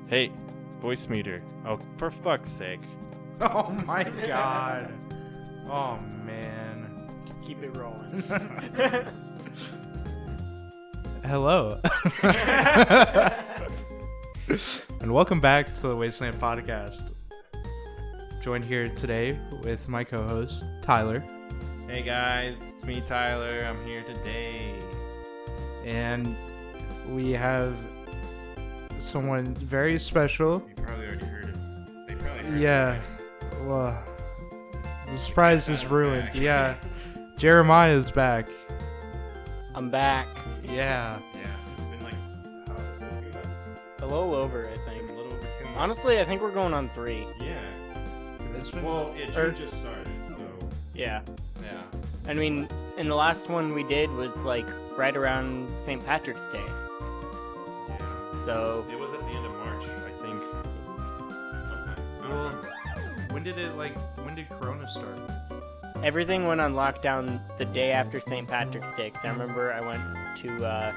Hey, voice meter. Oh, for fuck's sake. Oh my god. Oh man. Just keep it rolling. Hello. And welcome back to the Wasteland podcast. Joined here today with my co-host, Tyler. Hey guys, it's me, Tyler. I'm here today. And we have someone very special. You probably already heard it. They probably heard Yeah. it. Well, the surprise is ruined. Back. Yeah. Jeremiah is back. I'm back. Yeah. Yeah, it's been like, how has it been? 2 months? A little over, I think. A little over 2 months. Honestly, I think we're going on 3. Yeah. It's been, Well, June just started, so. Yeah. Yeah. I mean, and the last one we did was like right around St. Patrick's Day. Yeah. So, It was at the end of March, I think. Sometime. I don't Well, remember. when did Corona start? everything went on lockdown the day after St. Patrick's Day. 'Cause I remember I went to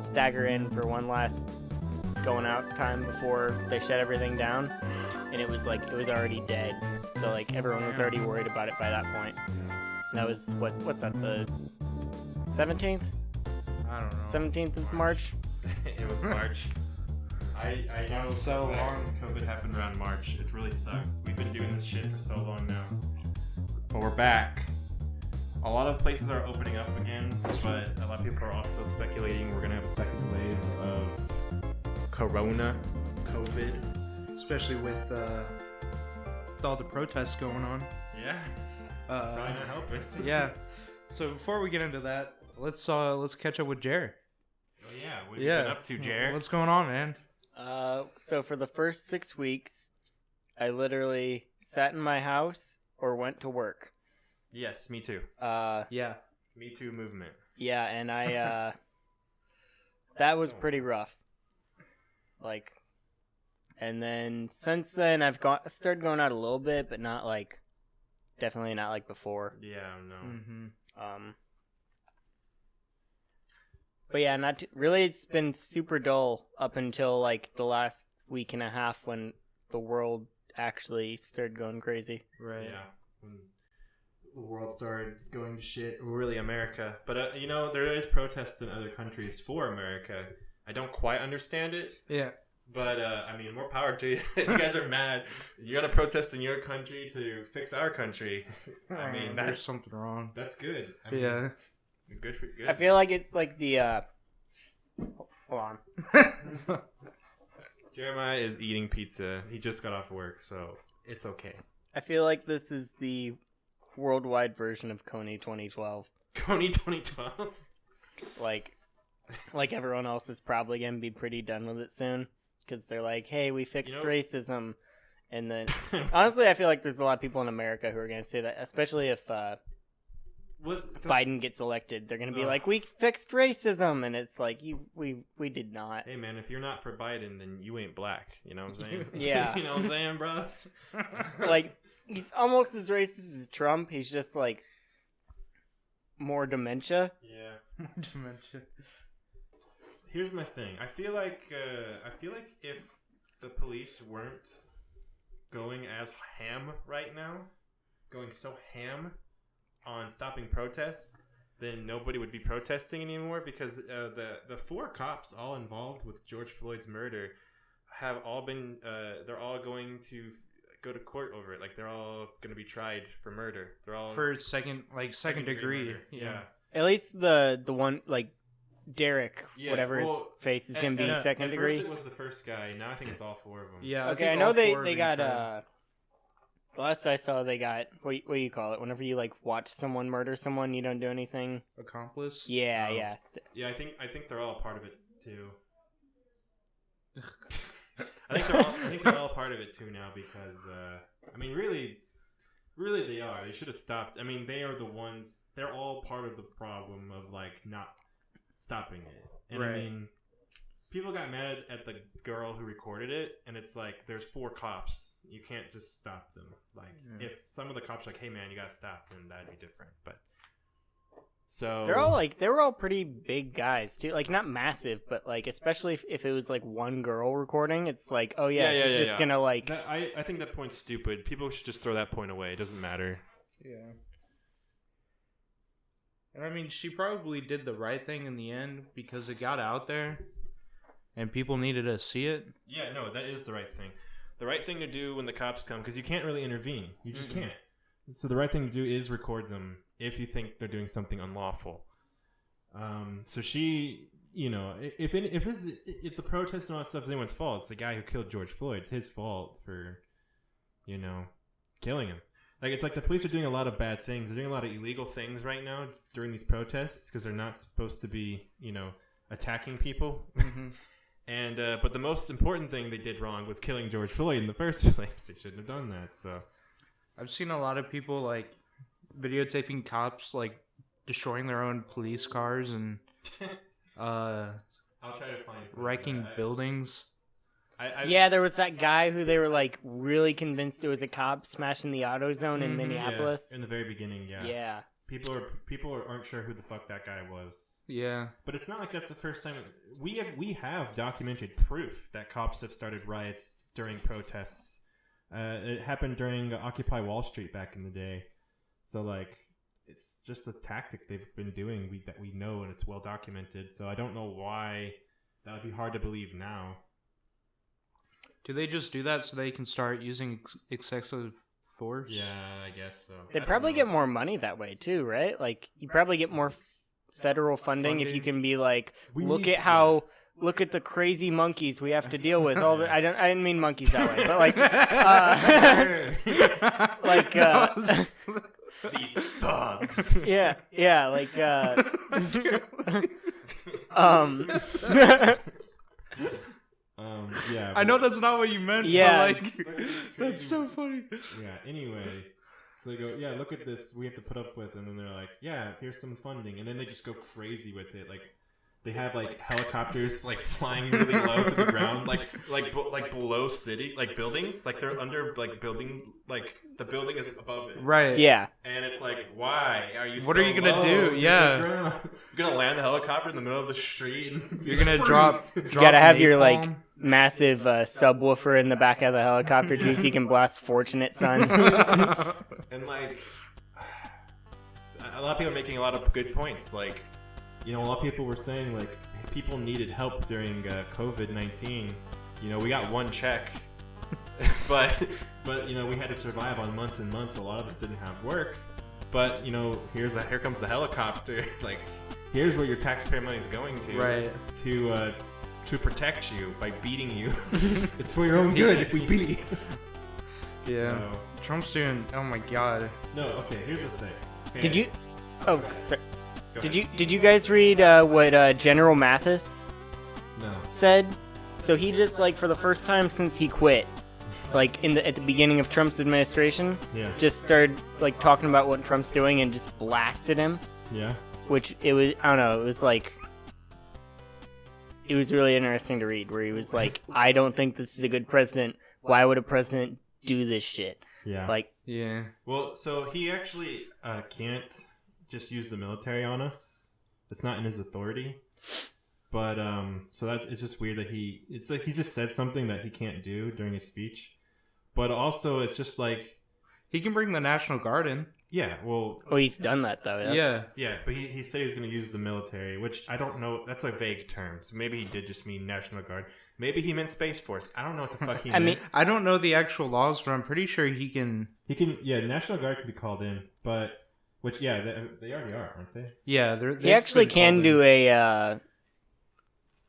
stagger in for one last going out time before they shut everything down. And it was already dead. So like everyone was already worried about it by that point. And that was, what's that, the 17th? I don't know. 17th of March? It was March. I know So that long. COVID happened around March. It really sucks. We've been doing this shit for so long now. But we're back. A lot of places are opening up again, but a lot of people are also speculating we're going to have a second wave of Corona, COVID. Especially with all the protests going on. Yeah. Probably not helping. Yeah. So before we get into that, let's catch up with Jer. Oh, yeah. What have you been up to, Jared? What's going on, man? So for the first 6 weeks, I literally sat in my house or went to work. Yes, me too. Yeah. Me too movement. Yeah, and I, that was pretty rough. Like, and then since then I've started going out a little bit, but not like, definitely not like before. Yeah, no. Mm-hmm. But yeah, really. It's been super dull up until like the last week and a half when the world actually started going crazy. Right. Yeah. When the world started going to shit. Really, America. But, there is protests in other countries for America. I don't quite understand it. Yeah. But, more power to you. If you guys are mad, you gotta protest in your country to fix our country. There's That's something wrong. good. Yeah. Good for good. I feel like it's like the hold on. Jeremiah is eating pizza. He just got off work, so it's okay. I feel like this is the worldwide version of Coney 2012. Coney 2012? Like everyone else is probably gonna be pretty done with it soon because they're like, hey, we fixed racism. And then honestly, I feel like there's a lot of people in America who are gonna say that, especially if Biden gets elected. They're gonna be like, we fixed racism, and it's like, we did not. Hey man, if you're not for Biden, then you ain't black. You know what I'm saying? Yeah. You know what I'm saying, bros? Like, he's almost as racist as Trump. He's just like more dementia. Yeah. Dementia. Here's my thing. I feel like if the police weren't going as ham right now, going so ham on stopping protests, then nobody would be protesting anymore because the 4 cops all involved with George Floyd's murder have all been they're all going to go to court over it. Like, they're all going to be tried for murder. They're all For second degree. murder. Yeah. At least the one like Derek, whatever his face is gonna be, second degree. First it was the first guy. Now I think it's all 4 of them. Yeah. Okay, I know they got the last I saw, they got what do you call it? Whenever you like watch someone murder someone, you don't do anything. Accomplice. Yeah, Oh. yeah. Yeah, I think they're all a part of it too. I think they're all part of it too now because really they are. They should have stopped. I mean, they are the ones. They're all part of the problem of like not stopping it. And right. I mean, people got mad at the girl who recorded it, and it's like there's 4 cops. You can't just stop them. Like if some of the cops are like, hey man, you gotta stop, then that'd be different. But So they were all pretty big guys too. Like not massive, but like especially if it was like one girl recording, it's like, oh yeah, she's just gonna like. I think that point's stupid. People should just throw that point away. It doesn't matter. Yeah. And I mean, she probably did the right thing in the end because it got out there, and people needed to see it. Yeah, no, that is the right thing. The right thing to do when the cops come, because you can't really intervene. You just can't. So the right thing to do is record them if you think they're doing something unlawful. So she, if the protest and all that stuff is anyone's fault, it's the guy who killed George Floyd. It's his fault for, killing him. Like, it's like the police are doing a lot of bad things. They're doing a lot of illegal things right now during these protests because they're not supposed to be, attacking people. Mm-hmm. And but the most important thing they did wrong was killing George Floyd in the first place. They shouldn't have done that. So I've seen a lot of people like videotaping cops like destroying their own police cars and I'll try to find wrecking buildings. Yeah, there was that guy who they were like really convinced it was a cop smashing the AutoZone in Minneapolis. Yeah, in the very beginning, yeah. Yeah. People aren't sure who the fuck that guy was. Yeah. But it's not like that's the first time. We have documented proof that cops have started riots during protests. It happened during Occupy Wall Street back in the day. So, like, it's just a tactic they've been doing that we know, and it's well documented. So I don't know why that would be hard to believe now. Do they just do that so they can start using excessive force? Yeah, I guess so. They'd probably get more money that way, too, right? Like, you probably get more federal funding if you can be like, look at the crazy monkeys we have to deal with. All the I didn't mean monkeys that way, but like these thugs. Yeah, like yeah. I know that's not what you meant. Yeah, but like that's so funny. Yeah. Anyway, so they go, yeah, look at this. We have to put up with, and then they're like, yeah, here's some funding, and then they just go crazy with it. Like, they have like helicopters like flying really low to the ground, like below city, like buildings, like they're under like building, like the building is above it. Right. Yeah. And it's like, why are you? What so are you gonna low do? to Yeah. the ground? You're gonna land the helicopter in the middle of the street. And You're gonna drop. You gotta have your like massive subwoofer in the back of the helicopter too, so you can blast "Fortunate Son." And like, a lot of people are making a lot of good points. Like, a lot of people were saying like people needed help during COVID-19. We got one check, but we had to survive on months and months. A lot of us didn't have work, but here comes the helicopter. Like, here's where your taxpayer money is going to, right? To protect you by beating you. It's for your own good if we beat you. Yeah. So, Trump's doing. Oh my god. No. Okay. Here's the thing. Okay. Did you? Oh, sorry. Go Did ahead. you guys read what General Mathis No. said? So he just like for the first time since he quit, like at the beginning of Trump's administration, Yeah. just started like talking about what Trump's doing and just blasted him. Yeah. Which it was, I don't know, it was really interesting to read. Where he was like, I don't think this is a good president. Why would a president do this shit? Yeah. Like, Yeah. Well, so he actually can't just use the military on us. It's not in his authority. But so it's just weird that it's like he just said something that he can't do during his speech. But also it's just like He can bring the National Guard in. yeah, well, oh, he's done that though. yeah, but he said he was going to use the military, which I don't know. That's a vague term. So maybe he did just mean National Guard. Maybe he meant Space Force. I don't know what the fuck he meant. mean, I don't know the actual laws, but I'm pretty sure he can. Yeah, National Guard can be called in, but which they already are, aren't they? Yeah, he actually can do a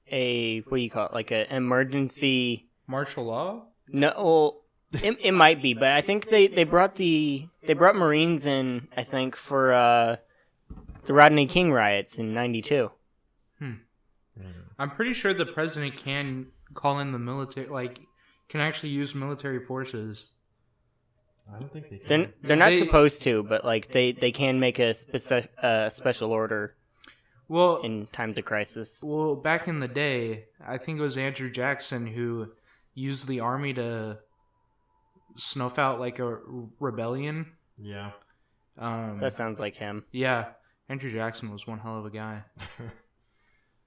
what do you call it? Like an emergency martial law. No, well, it might be, but I think they brought Marines in. I think for the Rodney King riots in '92. I'm pretty sure the president can call in the military, like can actually use military forces. I don't think they can. They're not supposed to, but like they can make a special order. Well, in times of crisis. Well, back in the day, I think it was Andrew Jackson who used the army to snuff out like a rebellion. Yeah. That sounds like him. Yeah. Andrew Jackson was one hell of a guy.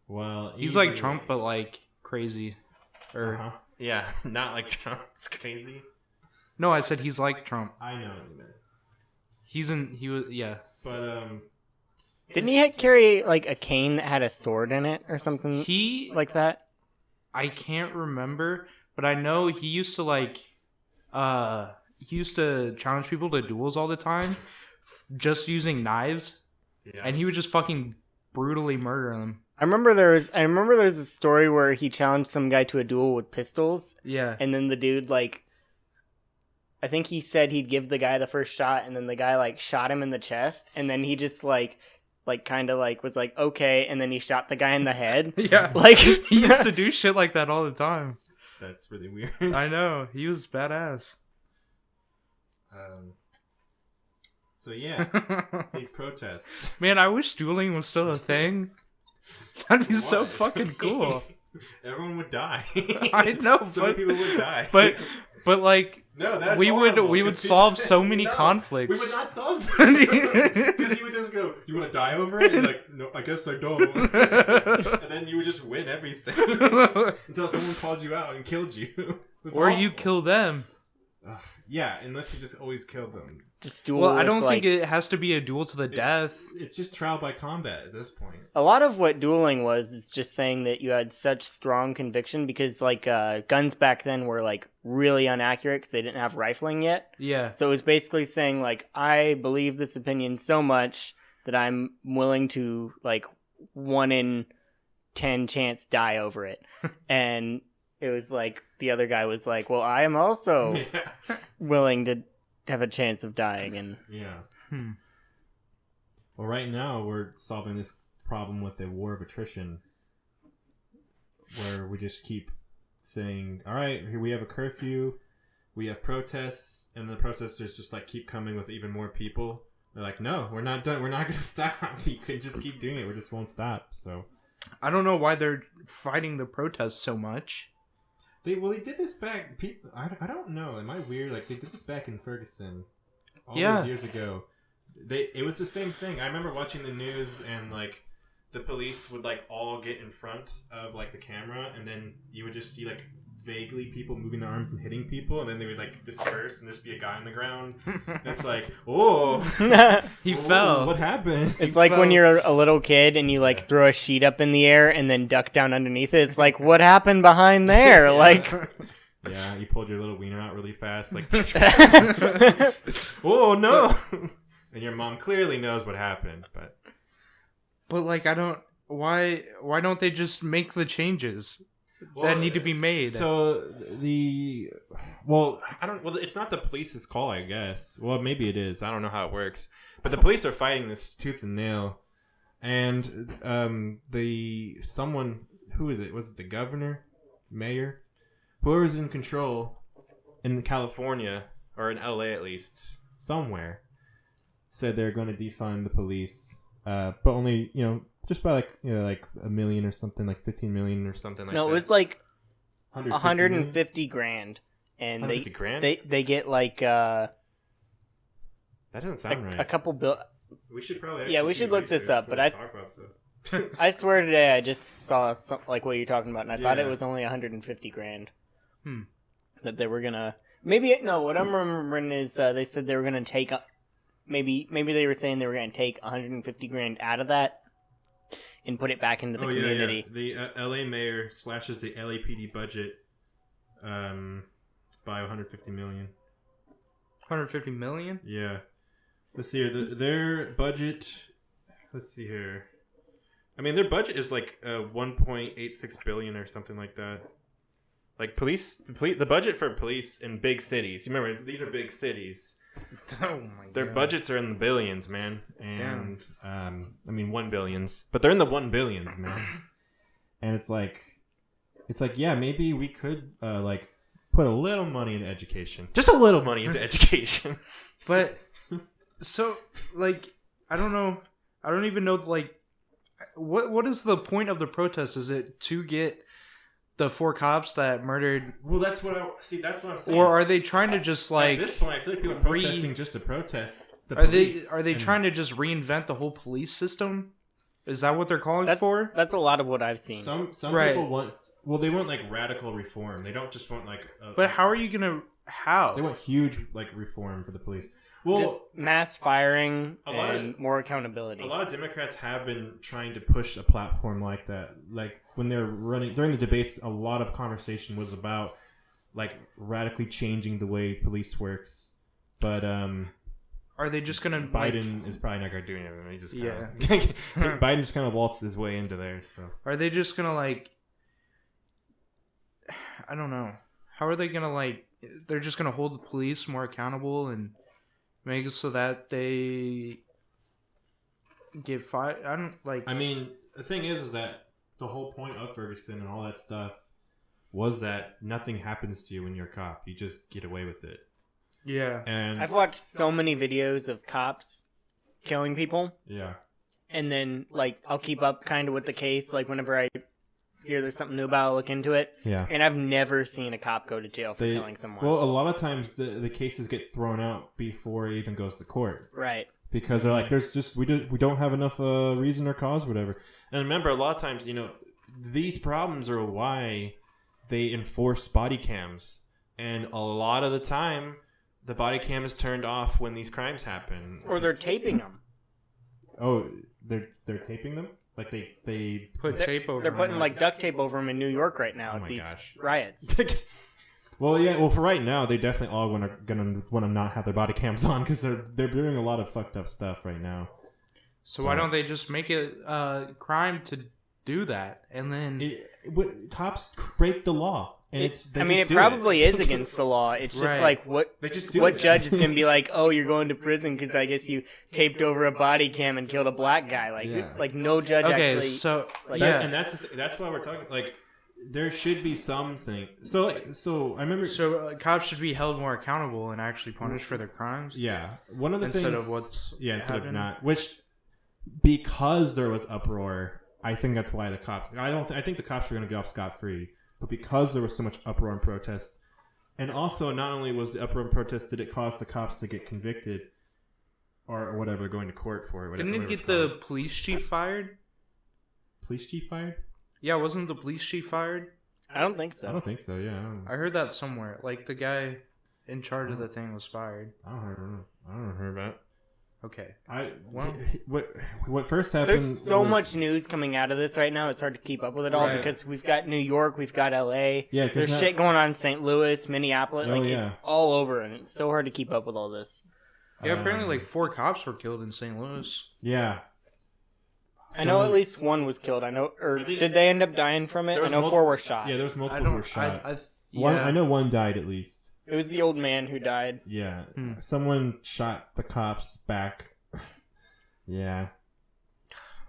Well, He's like Trump, but like crazy. Or yeah, not like Trump's crazy. no, I said he's like Trump. I know what you meant. He was But Didn't he carry like a cane that had a sword in it or something he like that? I can't remember, but I know he used to like he used to challenge people to duels all the time, just using knives, and he would just fucking brutally murder them. I remember there was a story where he challenged some guy to a duel with pistols. Yeah, And then the dude like, I think he said he'd give the guy the first shot, and then the guy like shot him in the chest, and then he just like kind of like was like okay, and then he shot the guy in the head. yeah, Like he used to do shit like that all the time. that's really weird. I know, he was badass. So yeah, these protests. Man, I wish dueling was still a thing. That'd be so What? fucking cool. Everyone would die. I know, so many people would die. But like, no, that's we horrible, would 'cause solve people- so many no, conflicts. We would not solve them. Because he would just go, "You want to die over it?" And like, "No, I guess I don't." And then you would just win everything until someone called you out and killed you. That's or awful. you kill them. Yeah, unless you just always kill them. just duel. Well, I with, don't like, think it has to be a duel to the death. It's just trial by combat at this point. a lot of what dueling was is just saying that you had such strong conviction because like guns back then were like really inaccurate because they didn't have rifling yet. Yeah. So it was basically saying like I believe this opinion so much that I'm willing to like 1 in 10 chance die over it. And it was like the other guy was like, well, I am also willing to have a chance of dying. And yeah. Well, right now we're solving this problem with a war of attrition, where we just keep saying, "All right, here we have a curfew, we have protests," and the protesters just like keep coming with even more people. They're like, "No, we're not done. We're not going to stop. You can just keep doing it. We just won't stop." So I don't know why they're fighting the protests so much. they did this back. People, I don't know. Am I weird? Like they did this back in Ferguson, all those years ago. It was the same thing. I remember watching the news and like the police would like all get in front of like the camera, and then you would just see like vaguely people moving their arms and hitting people, and then they would like disperse and there'd be a guy on the ground. And it's like, oh, He fell. What happened? it's like when you're a little kid and you like throw a sheet up in the air and then duck down underneath it. It's like, what happened behind there? Like, yeah, you pulled your little wiener out really fast, like, oh no. And your mom clearly knows what happened, but like, I don't. Why don't they just make the changes that need to be made? So I don't. Well, it's not the police's call, I guess. Well, maybe it is. I don't know how it works. But the police are fighting this tooth and nail, and someone, who is it? Was it the governor, mayor, whoever's in control in California or in LA at least, somewhere, said they're going to defund the police, but only just by like $1 million or something, like 15 million or something like that. no, it was like 150 150 grand, and 150 grand? they get like That doesn't sound right. a couple bill. We should probably Yeah, we should look this up, but talk about stuff. I swear today I just saw like what you're talking about, and I thought it was only 150 grand. That they were gonna what I'm remembering is they said they were gonna take maybe they were saying they were gonna take 150 grand out of that and put it back into the community. Yeah. The LA mayor slashes the LAPD budget by 150 million. 150 million? Yeah. Let's see here. Their budget. Let's see here. I mean, their budget is like 1.86 billion or something like that. Like police, the budget for police in big cities. You remember, these are big cities. Oh my god. Their budgets are in the billions, man. And I mean 1 billions, but they're in the 1 billions, man. And it's like yeah, maybe we could like put a little money into education. Just a little money into education. But so like I don't know. I don't even know like what is the point of the protest? Is it to get the 4 cops that murdered? Well, that's what I'm saying. Or are they trying to just like at this point, I feel like people are protesting just to protest. Are they trying to just reinvent the whole police system? Is that what they're calling for? That's a lot of what I've seen. Some people want. Well, they want like radical reform. They don't just want like. But how are you gonna? How they want huge like reform for the police. Well, just mass firing and more accountability. A lot of Democrats have been trying to push a platform like that. Like when they're running during the debates, a lot of conversation was about like radically changing the way police works. But are they just gonna? Biden is probably not gonna do anything. He just Biden just kind of waltzed his way into there. So are they just gonna like? I don't know. How are they gonna like? They're just gonna hold the police more accountable and make it so that they get fired. I don't like. I mean, the thing is that the whole point of Ferguson and all that stuff was that nothing happens to you when you're a cop. You just get away with it. Yeah. And I've watched so many videos of cops killing people. Yeah. And then, like, I'll keep up kind of with the case. Like, whenever I hear there's something new about it, I'll look into it. Yeah. And I've never seen a cop go to jail for killing someone. Well, a lot of times the cases get thrown out before it even goes to court. Right. Because they're like, there's just we don't have enough reason or cause, whatever. And remember, a lot of times, these problems are why they enforced body cams, and a lot of the time, the body cam is turned off when these crimes happen. Or they're taping them. Oh, they're taping them? Like they put tape over. They're putting like duct tape over them in New York right now. Oh my these gosh. Riots. Well, yeah. Well, for right now, they definitely all gonna want to not have their body cams on because they're doing a lot of fucked up stuff right now. So why don't they just make it crime to do that, and then cops break the law? And it probably is against the law. It's just like what judge is going to be like, oh, you're going to prison because I guess you taped over a body cam and killed a black guy. Like no judge actually. So and that's why we're talking. Like there should be something. So I remember. So cops should be held more accountable and actually punished for their crimes. Yeah, one of the instead things of what's instead of not, which because there was uproar. I think that's why the cops. I think the cops were going to get off scot-free. But because there was so much uproar and protest, and also not only was the uproar and protest, did it cause the cops to get convicted or whatever, going to court for it. Didn't it get the police chief fired? Police chief fired? Yeah, wasn't the police chief fired? I don't think so. I don't think so, yeah. I heard that somewhere. Like, the guy in charge of the thing was fired. I don't hear about it. Okay. What first happened? There's so much news coming out of this right now. It's hard to keep up with it all because we've got New York, we've got LA. Yeah, there's shit going on in St. Louis, Minneapolis. It's all over, and it's so hard to keep up with all this. Yeah, apparently like 4 cops were killed in St. Louis. Yeah. I know at least one was killed. Did they end up dying from it? I know 4 were shot. Yeah, there was multiple who were shot. I know one died at least. It was the old man who died. Yeah. Someone shot the cops back. Yeah.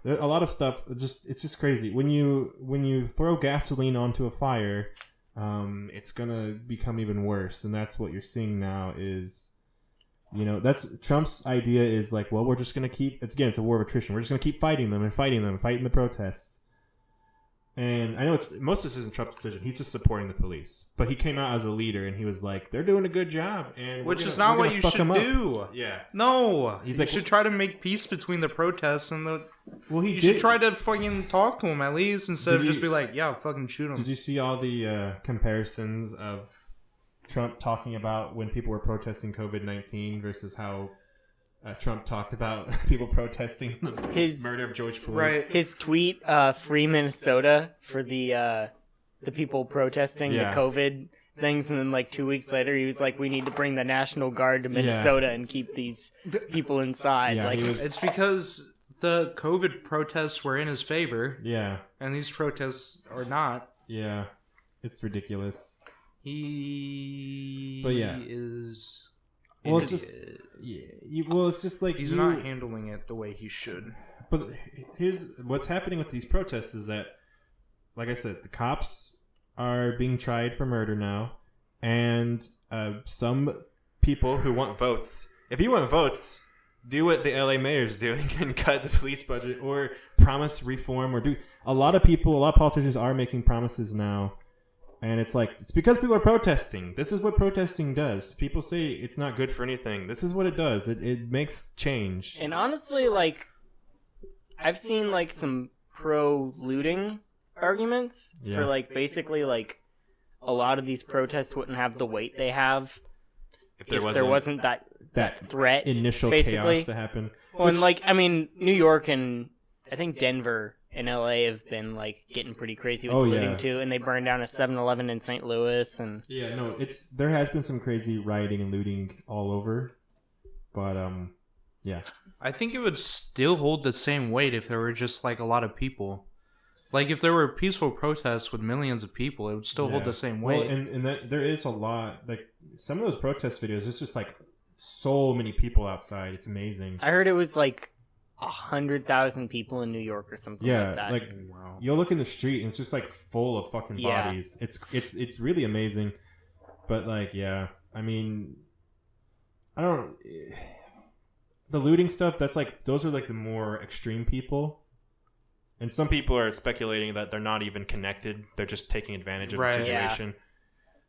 A lot of stuff. It's just crazy. When you throw gasoline onto a fire, it's gonna become even worse, and that's what you're seeing now. Is that's Trump's idea. Is like, well, we're just gonna keep. It's a war of attrition. We're just gonna keep fighting the protests. And I know most of this isn't Trump's decision. He's just supporting the police. But he came out as a leader, and he was like, they're doing a good job. And which is not what you should do. Yeah. No. You should try to make peace between the protests and the... Well, you should try to fucking talk to him at least instead of just be like, yeah, fucking shoot him. Did you see all the comparisons of Trump talking about when people were protesting COVID-19 versus how... Trump talked about people protesting the murder of George Floyd. Right. His tweet, "Free Minnesota" for the people protesting the COVID things, and then like 2 weeks later, he was like, "We need to bring the National Guard to Minnesota and keep these people inside." Yeah, it's because the COVID protests were in his favor. Yeah, and these protests are not. Yeah, it's ridiculous. Is. Well, it's just it's just like he's not handling it the way he should. But here's what's happening with these protests is that, like I said, the cops are being tried for murder now, and some people who want votes. If you want votes, do what the LA mayor's doing and cut the police budget, or promise reform, or do a lot of politicians are making promises now And it's like, it's because people are protesting. This is what protesting does. People say it's not good for anything. This is what it does. It makes change. And honestly, like, I've seen, like, some pro-looting arguments for, like, basically, like, a lot of these protests wouldn't have the weight they have if there wasn't that threat. Initial basically. Chaos to happen. Well, and, like, I mean, New York and I think Denver and LA have been, like, getting pretty crazy with looting, too. And they burned down a 7-Eleven in St. Louis. And yeah, no, there has been some crazy rioting and looting all over. But, yeah. I think it would still hold the same weight if there were just, like, a lot of people. Like, if there were peaceful protests with millions of people, it would still hold the same weight. Well, and there is a lot, like, some of those protest videos, it's just, like, so many people outside. It's amazing. I heard it was, like, 100,000 people in New York or something like that. Yeah, like, wow. You'll look in the street and it's just, like, full of fucking bodies. It's really amazing. But, like, yeah, I mean, I don't... The looting stuff, that's, like, those are, like, the more extreme people. And some people are speculating that they're not even connected. They're just taking advantage of the situation. Yeah.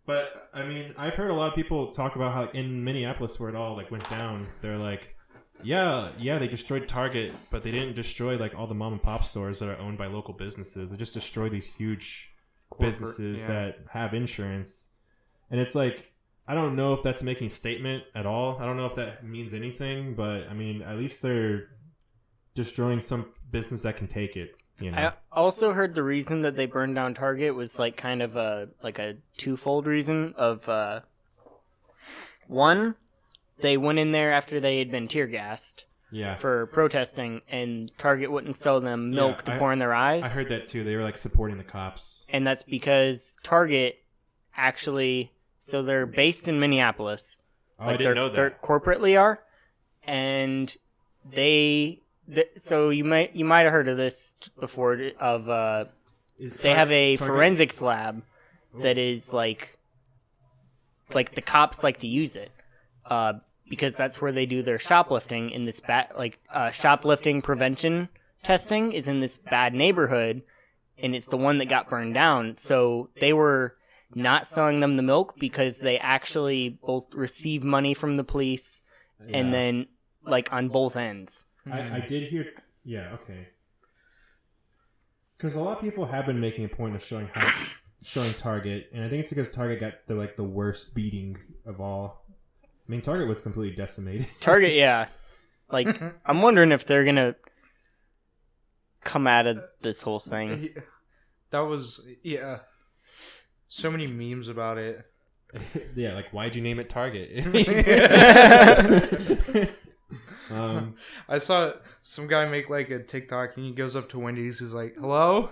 But, I mean, I've heard a lot of people talk about how in Minneapolis where it all, like, went down, they're like, yeah, they destroyed Target, but they didn't destroy, like, all the mom and pop stores that are owned by local businesses. They just destroyed these huge businesses that have insurance. And it's like, I don't know if that's making a statement at all. I don't know if that means anything, but, I mean, at least they're destroying some business that can take it. You know? I also heard the reason that they burned down Target was like kind of a twofold reason of one, they went in there after they had been tear gassed for protesting, and Target wouldn't sell them milk to pour in their eyes. I heard that too. They were like supporting the cops, and that's because Target actually, so they're based in Minneapolis. Oh, like I didn't know that. They're corporately are, and so you might have heard of this before. They have a forensics lab that is like the cops like to use it, because that's where they do their shoplifting in this shoplifting prevention testing is in this bad neighborhood, and it's the one that got burned down. So they were not selling them the milk because they actually both receive money from the police, and then like on both ends. I did hear, okay. Because a lot of people have been making a point of showing Target, and I think it's because Target got the worst beating of all. I mean, Target was completely decimated. Target, yeah. Like, I'm wondering if they're gonna come out of this whole thing. That was, so many memes about it. Yeah, like, why'd you name it Target? I saw some guy make like a TikTok and he goes up to Wendy's. He's like, "Hello,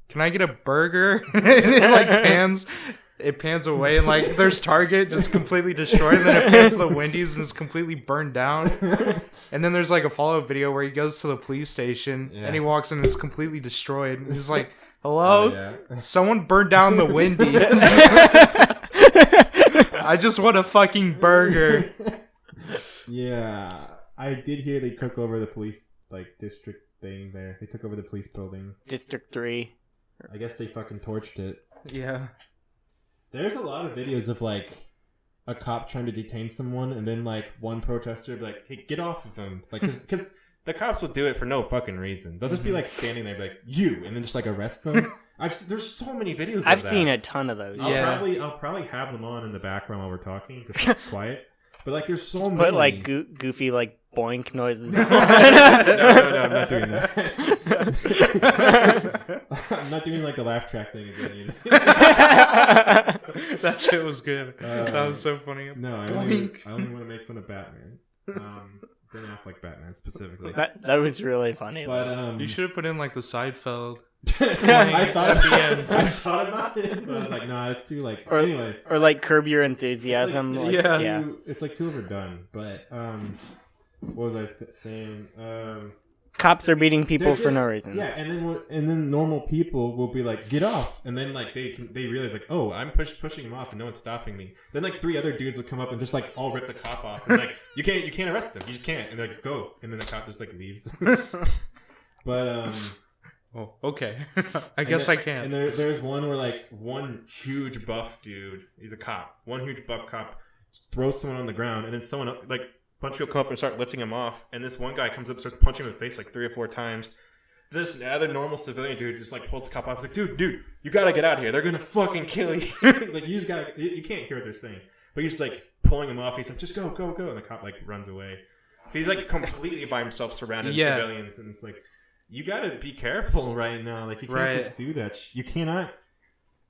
can I get a burger?" And it pans away and like there's Target just completely destroyed. And then it pans to the Wendy's and it's completely burned down. And then there's like a follow-up video where he goes to the police station and he walks in and it's completely destroyed. And he's like, "Hello, someone burned down the Wendy's. I just want a fucking burger." Yeah, I did hear they took over the police district thing there. They took over the police building. District 3. I guess they fucking torched it. Yeah. There's a lot of videos of like a cop trying to detain someone, and then like one protester would be like, "Hey, get off of him!" Like, because the cops will do it for no fucking reason. They'll just be like standing there, like, "You," and then just like arrest them. There's so many videos. I've seen a ton of those. I'll probably have them on in the background while we're talking, just like, quiet. But like, there's so many. But like goofy like boink noises. No, I'm not doing that. I'm not doing like the laugh track thing again. That shit was good. That was so funny. No, I only want to make fun of Batman. Ben Affleck Batman specifically. That was really funny. But you should have put in like the Seinfeld. I thought about it, but I was like, nah, it's too like. Anyway, or like Curb Your Enthusiasm. It's like too overdone. But what was I saying? Cops are beating people for no reason. Yeah, and then normal people will be like, "Get off!" And then like they realize like, "Oh, I'm pushing him off, and no one's stopping me." Then like 3 other dudes will come up and just like all rip the cop off, and like you can't arrest him, you just can't, and they're like, "Go," and then the cop just like leaves. But Oh, okay. I guess I can. And there's one where like one huge buff dude, he's a cop. One huge buff cop throws someone on the ground, and then someone like a bunch of people come up and start lifting him off. And this one guy comes up and starts punching him in the face like 3 or 4 times. This other normal civilian dude just like pulls the cop off. He's like, dude, you gotta get out of here. They're gonna fucking kill you. Like you can't hear what they're saying. But he's like pulling him off. He's like, just go. And the cop like runs away. He's like completely by himself, surrounded by civilians, and it's like, you gotta be careful right now. Like you can't just do that. You cannot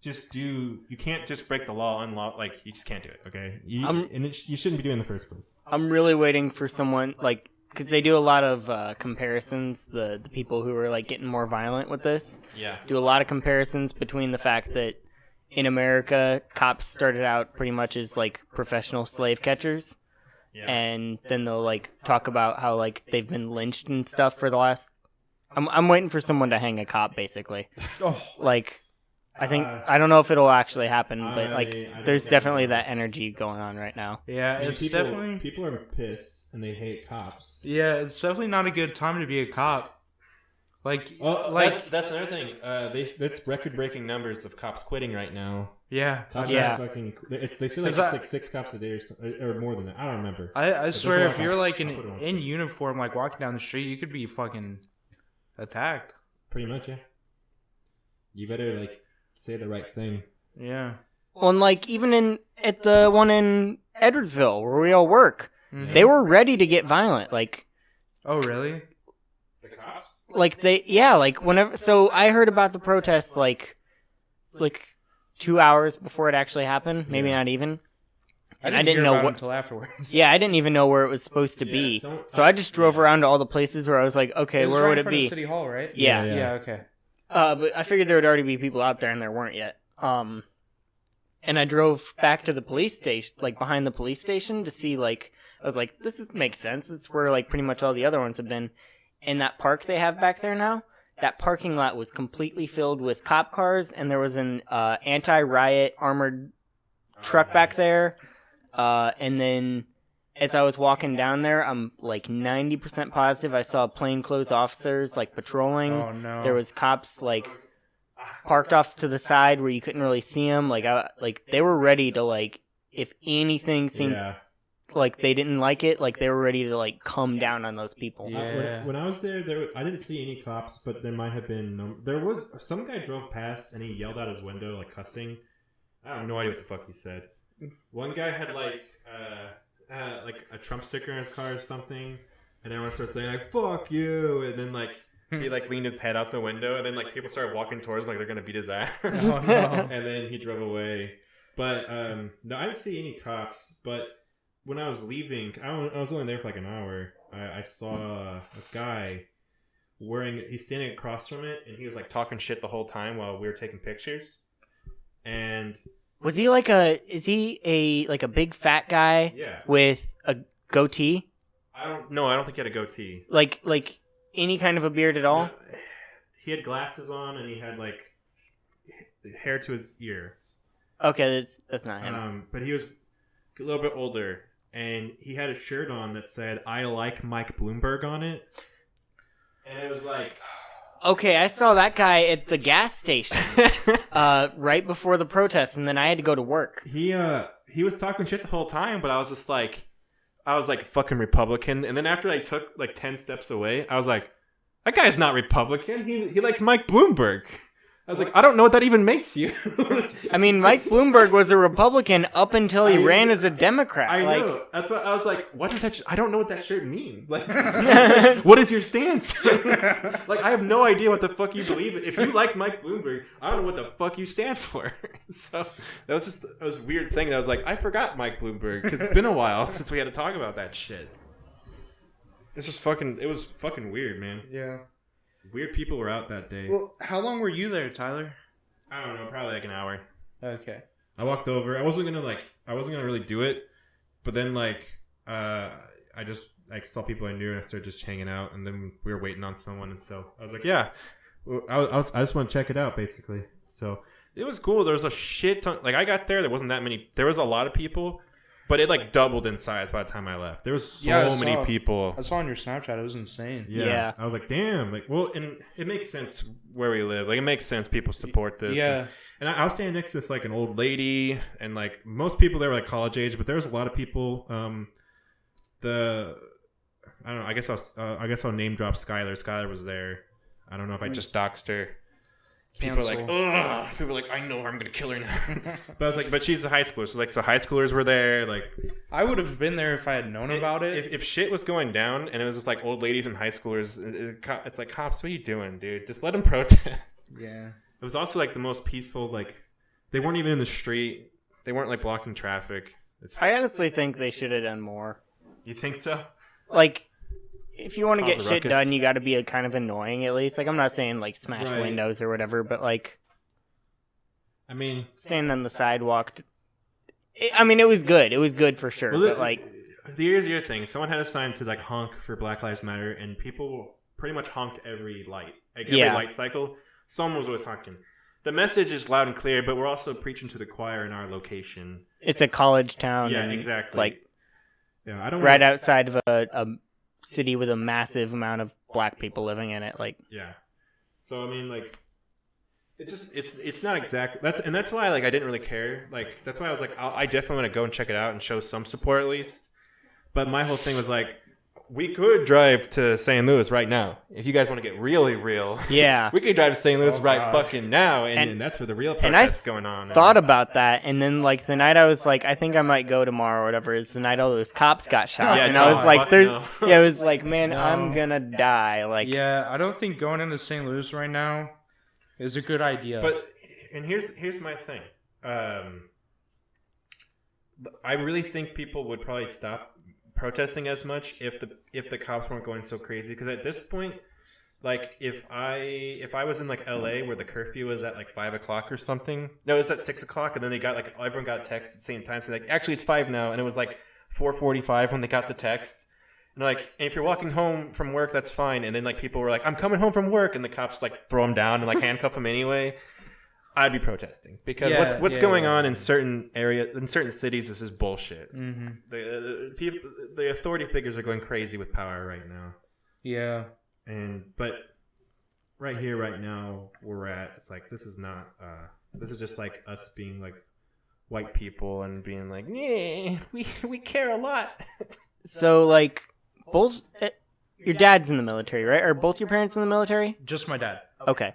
just do. You can't just break the law. Like you just can't do it. Okay, you shouldn't be doing it in the first place. I'm really waiting for someone like because they do a lot of comparisons. The people who are like getting more violent with this, do a lot of comparisons between the fact that in America cops started out pretty much as like professional slave catchers. Yeah. And then they'll like talk about how like they've been lynched and stuff for the last. I'm waiting for someone to hang a cop, basically. Like, I think I don't know if it'll actually happen, but like, there's definitely that energy going on right now. Yeah, it's definitely people are pissed and they hate cops. Yeah, it's definitely not a good time to be a cop. Like, that's another thing. That's record-breaking numbers of cops quitting right now. Yeah, cops are fucking. They say like it's like 6 cops a day or more than that. I don't remember. I swear, if you're like in uniform, like walking down the street, you could be fucking attacked. Pretty much, yeah. You better like say the right thing. Yeah. Well, and like even at the one in Edwardsville where we all work, they were ready to get violent. Like, oh really? The cops? Like like whenever. So I heard about the protests like 2 hours before it actually happened. Maybe not even. And I didn't know what until afterwards. Yeah, I didn't even know where it was supposed to be. So I just drove around to all the places where I was like, okay, where would it be? City Hall, right? Yeah. Okay. But I figured there would already be people out there, and there weren't yet. And I drove back to the police station, like behind the police station, to see like I was like, makes sense. It's where like pretty much all the other ones have been. And that park they have back there now, that parking lot was completely filled with cop cars, and there was an anti-riot armored truck back there. And then as I was walking down there, I'm like 90% positive I saw plainclothes officers like patrolling. Oh no! There was cops like parked off to the side where you couldn't really see them. Like they were ready to like if anything seemed like they didn't like it, like they were ready to like come down on those people. Yeah. When I was there, I didn't see any cops, but there might have been. There was some guy drove past and he yelled out his window like cussing. I have no idea what the fuck he said. One guy had like a Trump sticker in his car or something, and everyone started saying like "fuck you," and then like he like leaned his head out the window, and then like people started walking towards him, like they're gonna beat his ass. Oh, no. And then he drove away. But no, I didn't see any cops. But when I was leaving, I was only there for like an hour. I saw a guy he's standing across from it, and he was like talking shit the whole time while we were taking pictures. And was he like is he a big fat guy with a goatee? I don't think he had a goatee. Like any kind of a beard at all? No, he had glasses on and he had like hair to his ear. Okay, that's not him. But he was a little bit older, and he had a shirt on that said "I like Mike Bloomberg" on it. And it was like, okay, I saw that guy at the gas station right before the protest, and then I had to go to work. He was talking shit the whole time, but I was just like, fucking Republican. And then after I took like 10 steps away, I was like, that guy's not Republican. He likes Mike Bloomberg. I was like, I don't know what that even makes you. I mean, Mike Bloomberg was a Republican up until he ran as a Democrat. I know. That's what I was like. What does that? I don't know what that shirt means. Like, what is your stance? Like, I have no idea what the fuck you believe in. If you like Mike Bloomberg, I don't know what the fuck you stand for. So that was a weird thing. That I was like, I forgot Mike Bloomberg because it's been a while since we had to talk about that shit. It's just fucking. It was fucking weird, man. Yeah. Weird people were out that day. Well, how long were you there, Tyler? I don't know, probably like an hour. Okay. I walked over. I wasn't gonna really do it, but then like I just like saw people I knew and I started just hanging out, and then we were waiting on someone, and so I was like, yeah, I just want to check it out, basically. So it was cool. There was a shit ton. Like I got there wasn't that many. There was a lot of people, but it like doubled in size by the time I left. There was so many people. I saw on your Snapchat. It was insane. Yeah. I was like, damn. Like, well, and it makes sense where we live. Like, it makes sense people support this. Yeah. And I was standing next to this like an old lady, and like most people there were like college age, but there was a lot of people. I don't know. I guess I'll name drop Skylar. Skylar was there. I don't know if I just doxed her. People are like, ugh. People are like, I know her. I'm gonna kill her now. But I was like, but she's a high schooler. So like, high schoolers were there. Like, I would have been there if I had known about it. If shit was going down and it was just like old ladies and high schoolers, it's like, cops, what are you doing, dude? Just let them protest. Yeah. It was also like the most peaceful. Like, they weren't even in the street. They weren't like blocking traffic. I honestly think they should have done more. You think so? Like, if you want to get Cause a shit ruckus. done, you got to be kind of annoying at least. Like, I'm not saying like smash Right. windows or whatever, but like, I mean, stand on the sidewalk. I mean, it was good. It was good for sure. well, but like, here's your thing. Someone had a sign that said like honk for Black Lives Matter, and people pretty much honked every light, like every light cycle. Someone was always honking. The message is loud and clear, but we're also preaching to the choir in our location. it's a college town. Yeah, and, exactly. Like, yeah, I don't right wanna, outside of a city with a massive amount of black people living in it. Like, Yeah. So I mean, like, it's just it's not exactly that's why like I didn't really care. Like that's why I was like I definitely want to go and check it out and show some support at least. But my whole thing was like, we could drive to St. Louis right now if you guys want to get really real. yeah. We could drive to St. Louis Oh, right God. fucking now, and And- that's where the real and I protest's going on. Thought about that, and then like the night I was like, I think I might go tomorrow or whatever. Is the night all those cops got shot, Yeah, and I was God, like, fuck "There's," no. yeah, it was like, man, No. I'm gonna die. Like, Yeah, I don't think going into St. Louis right now is a good idea. But and here's my thing. I really think people would probably stop protesting as much if the cops weren't going so crazy. Because at this point, like if I was in like LA where the curfew was at like 5 o'clock or something, no, it was at 6 o'clock, and then they got like everyone got a text at the same time. So like actually it's 5 now, and it was like 4:45 when they got the text. And like, and if you're walking home from work, that's fine. And then like people were like, I'm coming home from work, and the cops like throw them down and like handcuff them anyway. I'd be protesting because Yeah, what's yeah, going yeah. on in certain areas, in certain cities, this is bullshit. Mm-hmm. The authority figures are going crazy with power right now, Yeah. but right here, right now, where we're at, it's like this is not. This is just like us being like white people and being like, yeah, we care a lot. so like both your dad's in the military, right? Are both your parents in the military? Just my dad. Okay.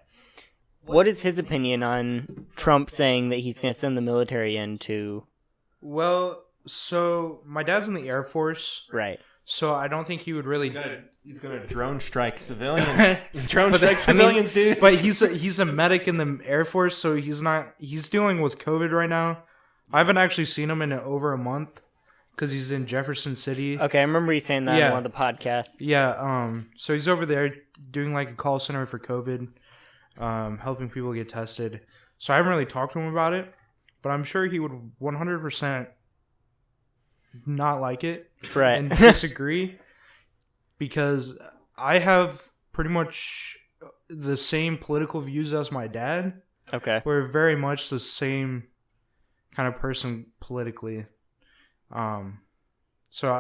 What is his opinion on Trump saying that he's going to send the military into? Well, so my dad's in the Air Force, Right. so I don't think he would really. He's gonna drone strike civilians. Drone strike civilians, dude. But he's a medic in the Air Force, so he's dealing with COVID right now. I haven't actually seen him in over a month because he's in Jefferson City. Okay, I remember you saying that Yeah. on one of the podcasts. Yeah. So he's over there doing like a call center for COVID, helping people get tested. So I haven't really talked to him about it, but I'm sure he would 100% not like it Right. and disagree because I have pretty much the same political views as my dad. Okay. We're very much the same kind of person politically. So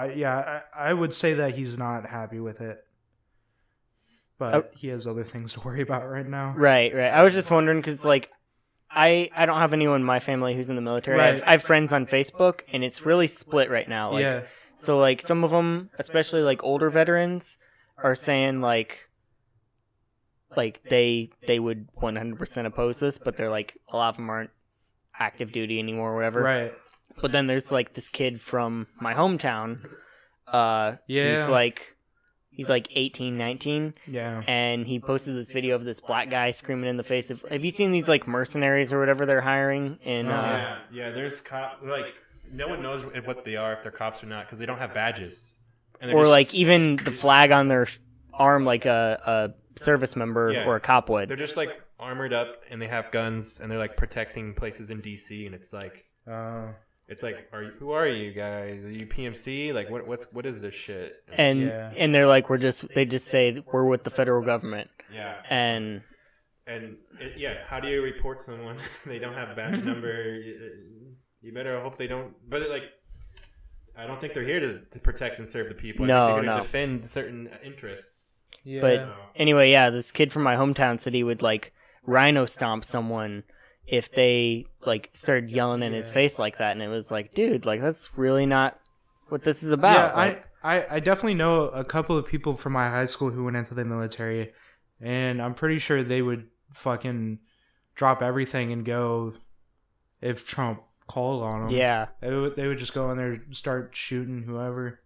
I would say that he's not happy with it. But he has other things to worry about right now. Right. I was just wondering because, like, I don't have anyone in my family who's in the military. Right. I have friends on Facebook, and it's really split right now. Like, Yeah. So, like, some of them, especially, like, older veterans, are saying, like they would 100% oppose this, but they're, like, a lot of them aren't active duty anymore or whatever. Right. But then there's, like, this kid from my hometown. Yeah. He's like 18, 19. Yeah. And he posted this video of this black guy screaming in the face of. Have you seen these like mercenaries or whatever they're hiring? In yeah. There's like no one knows what they are, if they're cops or not, because they don't have badges. And they're or just- like even the flag on their arm, like a service member Yeah. or a cop would. they're just like armored up and they have guns and they're like protecting places in DC, and it's like who are you guys? Are you PMC? Like what is this shit? And Yeah. and they're like they just say we're with the federal government. Yeah. And How do you report someone? They don't have badge number. You better hope they don't. But I don't think they're here to protect and serve the people. No, I think they're going to no. defend certain interests. Yeah. But anyway, yeah, this kid from my hometown said he would like rhino stomp someone if they like started yelling in his face like that, and it was like, dude, like that's really not what this is about. Yeah, like, I definitely know a couple of people from my high school who went into the military, and I'm pretty sure they would fucking drop everything and go if Trump called on them. yeah. They would just go in there and start shooting whoever.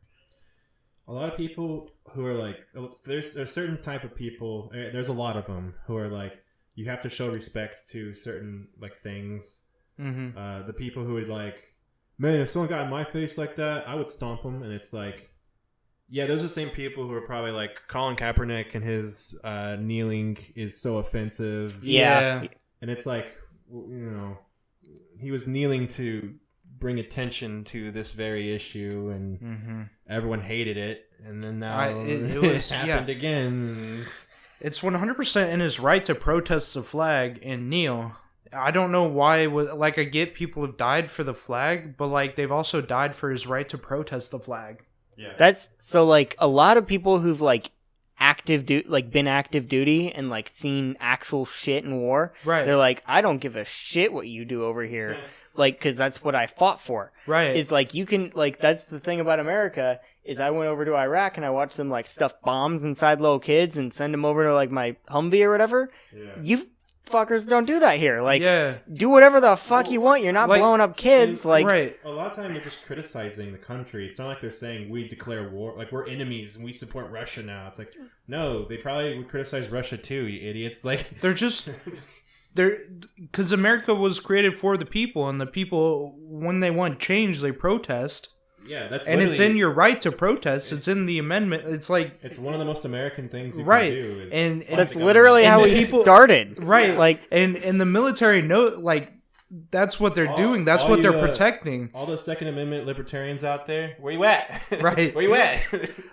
A lot of people who are like, there's a certain type of people. There's a lot of them who are like, you have to show respect to certain like things. Mm-hmm. The people who would like, man, if someone got in my face like that, I would stomp them. And it's like, yeah, those are the same people who are probably like, Colin Kaepernick and his kneeling is so offensive. Yeah. And it's like, you know, he was kneeling to bring attention to this very issue, and everyone hated it. And then now it was, happened again. It's 100% in his right to protest the flag and kneel. I don't know why. Like, I get people have died for the flag, but like they've also died for his right to protest the flag. Yeah, That's so like a lot of people who've like been active duty and like seen actual shit in war. Right. They're like, I don't give a shit what you do over here. Like, because that's what I fought for. Right. Is like, you can, like, that's the thing about America, is I went over to Iraq and I watched them, like, stuff bombs inside little kids and send them over to, like, my Humvee or whatever. Yeah. You fuckers don't do that here. Like, Yeah. do whatever the fuck you want. You're not like, blowing up kids. Like, right. A lot of time they're just criticizing the country. It's not like they're saying we declare war, like we're enemies and we support Russia now. It's like, no, they probably would criticize Russia too, you idiots. Like, They're just... because America was created for the people, and the people, when they want change, they protest. yeah, that's And it's in your right to protest. It's in the amendment. It's like... It's one of the most American things you Right. can do. Is And fight that's the literally government. how And we the people- started. Right. Like, and the military like that's what they're doing. That's all what they're you, protecting. All the Second Amendment libertarians out there, where you at? Right. Where you at?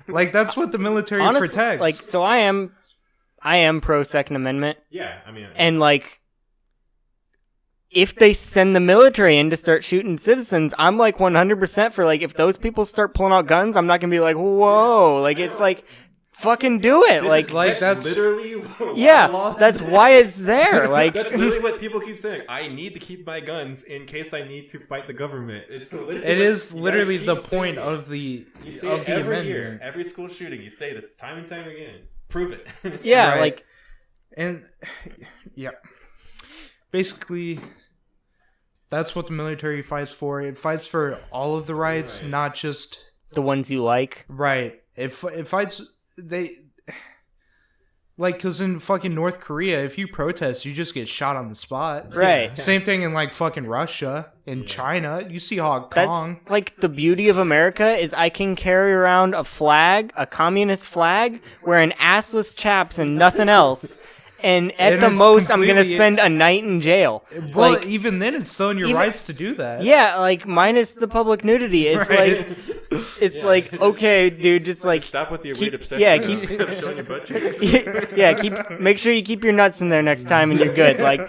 Like, that's what the military honestly, protects. like, so I am pro Second Amendment, Yeah, I mean, and like, if they send the military in to start shooting citizens, I'm like 100% for like, if those people start pulling out guns, I'm not gonna be like, whoa, like it's like, fucking do it, that's literally what yeah, law that's says. why it's there, like That's literally what people keep saying. I need to keep my guns in case I need to fight the government. It's literally it is you guys literally keep the saying point it. of the You say of it the every amendment. year, every school shooting. You say this time and time again. Prove it. yeah, Right. like And yeah, basically, that's what the military fights for. It fights for all of the rights, Right. not just the ones you like. right. It fights like, because in fucking North Korea, if you protest, you just get shot on the spot. Right. Same thing in like fucking Russia, in China. You see Hong That's Kong. like the beauty of America is I can carry around a flag, a communist flag, wearing assless chaps and nothing else. And at And the it's most, I'm going to completely- spend a night in jail. Well, like, even then, it's still in your even- rights to do that. yeah, like minus the public nudity. It's Right. like, it's like, okay, dude, just like, Just stop with your keep- weird obsession. yeah, of showing your butt cheeks. yeah, make sure you keep your nuts in there next time and you're good. Like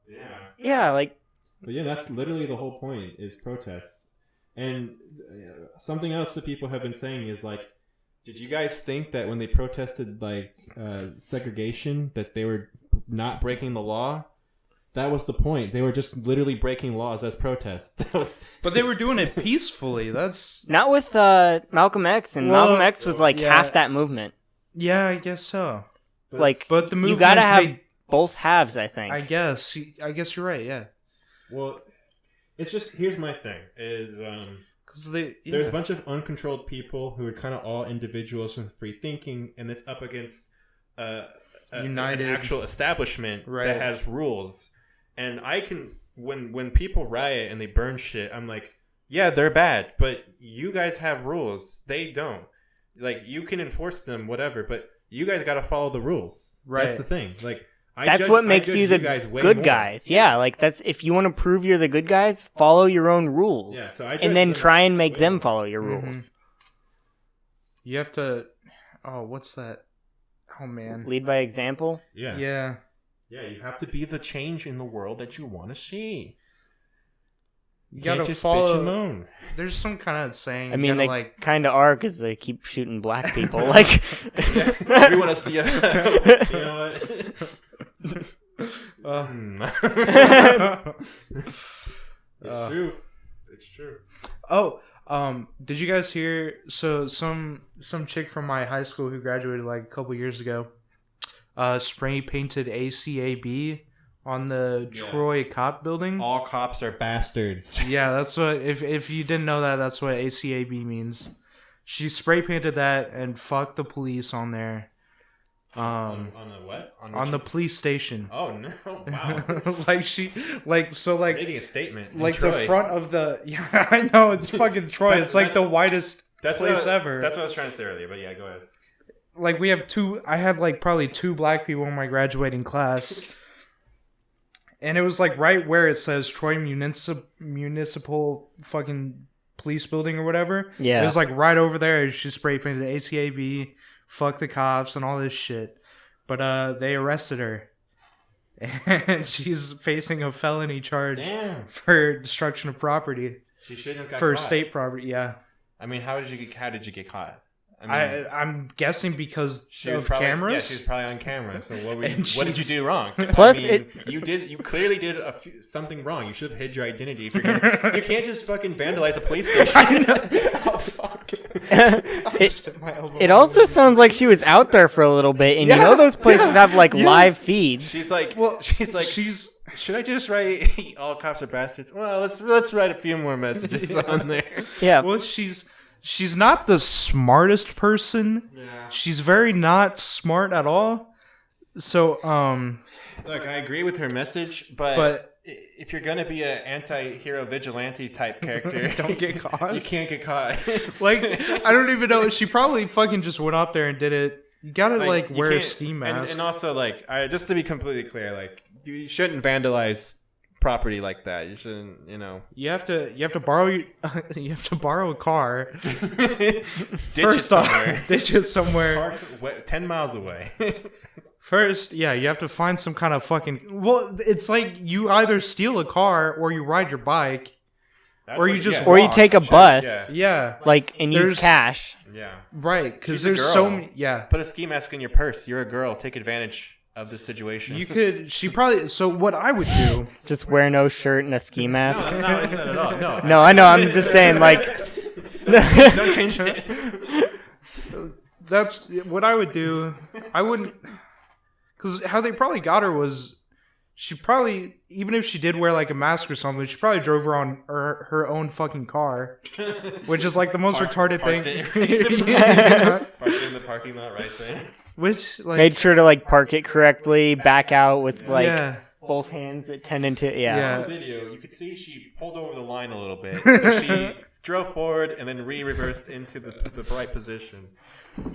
Yeah. yeah, like, But yeah, that's literally the whole point is protest. And something else that people have been saying is like, did you guys think that when they protested like segregation that they were not breaking the law? That was the point. They were just literally breaking laws as protests. But they were doing it peacefully. That's not with Malcolm X, and Well, Malcolm X was like yeah. half that movement. yeah, I guess so. Like, But the movement, you gotta have they- both halves, I think. I guess you're right. Yeah, Well, it's just here's my thing is because there's a bunch of uncontrolled people who are kind of all individuals with free thinking, and it's up against United. an actual establishment Right. that has rules. And I can when people riot and they burn shit, I'm like, yeah, they're bad, but you guys have rules. They don't. Like, you can enforce them, whatever, but you guys got to follow the rules. Right. That's the thing. Like, That's what makes you the guys way good more. guys. Yeah, like that's if you want to prove you're the good guys, follow your own rules. Yeah, so I judge and then them try and make way them more. follow your Mhm. rules. you have to. Oh, what's that? Oh man. Lead by example. Yeah. Yeah. You have to be the change in the world that you want to see. You can't gotta just follow. bitch and moan. There's some kind of saying. I mean, they like kind of are because they keep shooting black people. Like, We want to see a. You know what? It's true. It's true. Oh, did you guys hear? So some chick from my high school who graduated like a couple years ago, spray painted ACAB on the Troy cop building. All cops are bastards. Yeah, that's what. If you didn't know that, that's what ACAB means. She spray painted that and fucked the police on there. On the what? On the police station. Oh no! Wow. Making a statement. Like Troy. the front of the. Yeah, I know it's fucking Troy. It's like the widest place ever. That's what I was trying to say earlier. But yeah, go ahead. Like we have I had like probably 2 black people in my graduating class. And it was like right where it says Troy Municipal fucking police building or whatever. Yeah. It was like right over there. She spray painted ACAB, fuck the cops and all this shit. But they arrested her. And she's facing a felony charge for destruction of property. She shouldn't have got for caught. State property, yeah. I mean, how did you get caught? I'm guessing because of cameras. Yeah, she was probably on camera. So what did you do wrong? Plus, you clearly did something wrong. You should have hid your identity. If you're gonna, you can't just fucking vandalize a police station. Oh fuck! It also sounds like she was out there for a little bit, and you know those places have like live feeds. She's like, should I just write all cops are bastards? Well, let's write a few more messages on there. Yeah. Well, She's not the smartest person. Yeah. She's very not smart at all. So, look, I agree with her message, but if you're gonna be an anti-hero vigilante type character, don't get caught. You can't get caught. Like, I don't even know. She probably fucking just went up there and did it. You gotta like wear a ski mask. And also, like, just to be completely clear, like, you shouldn't vandalize property like that. You shouldn't, You have to borrow a car. Ditch it somewhere. Park 10 miles away. First, you have to find some kind of fucking. Well, it's like you either steal a car or you ride your bike, or you just or you take a bus. Yeah, like and use cash. Yeah, right. Because there's so many. Yeah, put a ski mask in your purse. You're a girl. Take advantage of the situation. You could. She probably. So what I would do? Just wear no shirt and a ski mask. No, that's not what I said at all. No, I know. I'm just saying, like. Don't change it. That's what I would do. I wouldn't. Because how they probably got her was, she probably, even if she did wear like a mask or something, she probably drove her on her own fucking car, which is like the most retarded thing. Parked in the parking lot right there. Which like made sure to like park it correctly, back out with like both hands that tend into On the video, you could see she pulled over the line a little bit, so she drove forward and then reversed into the right position.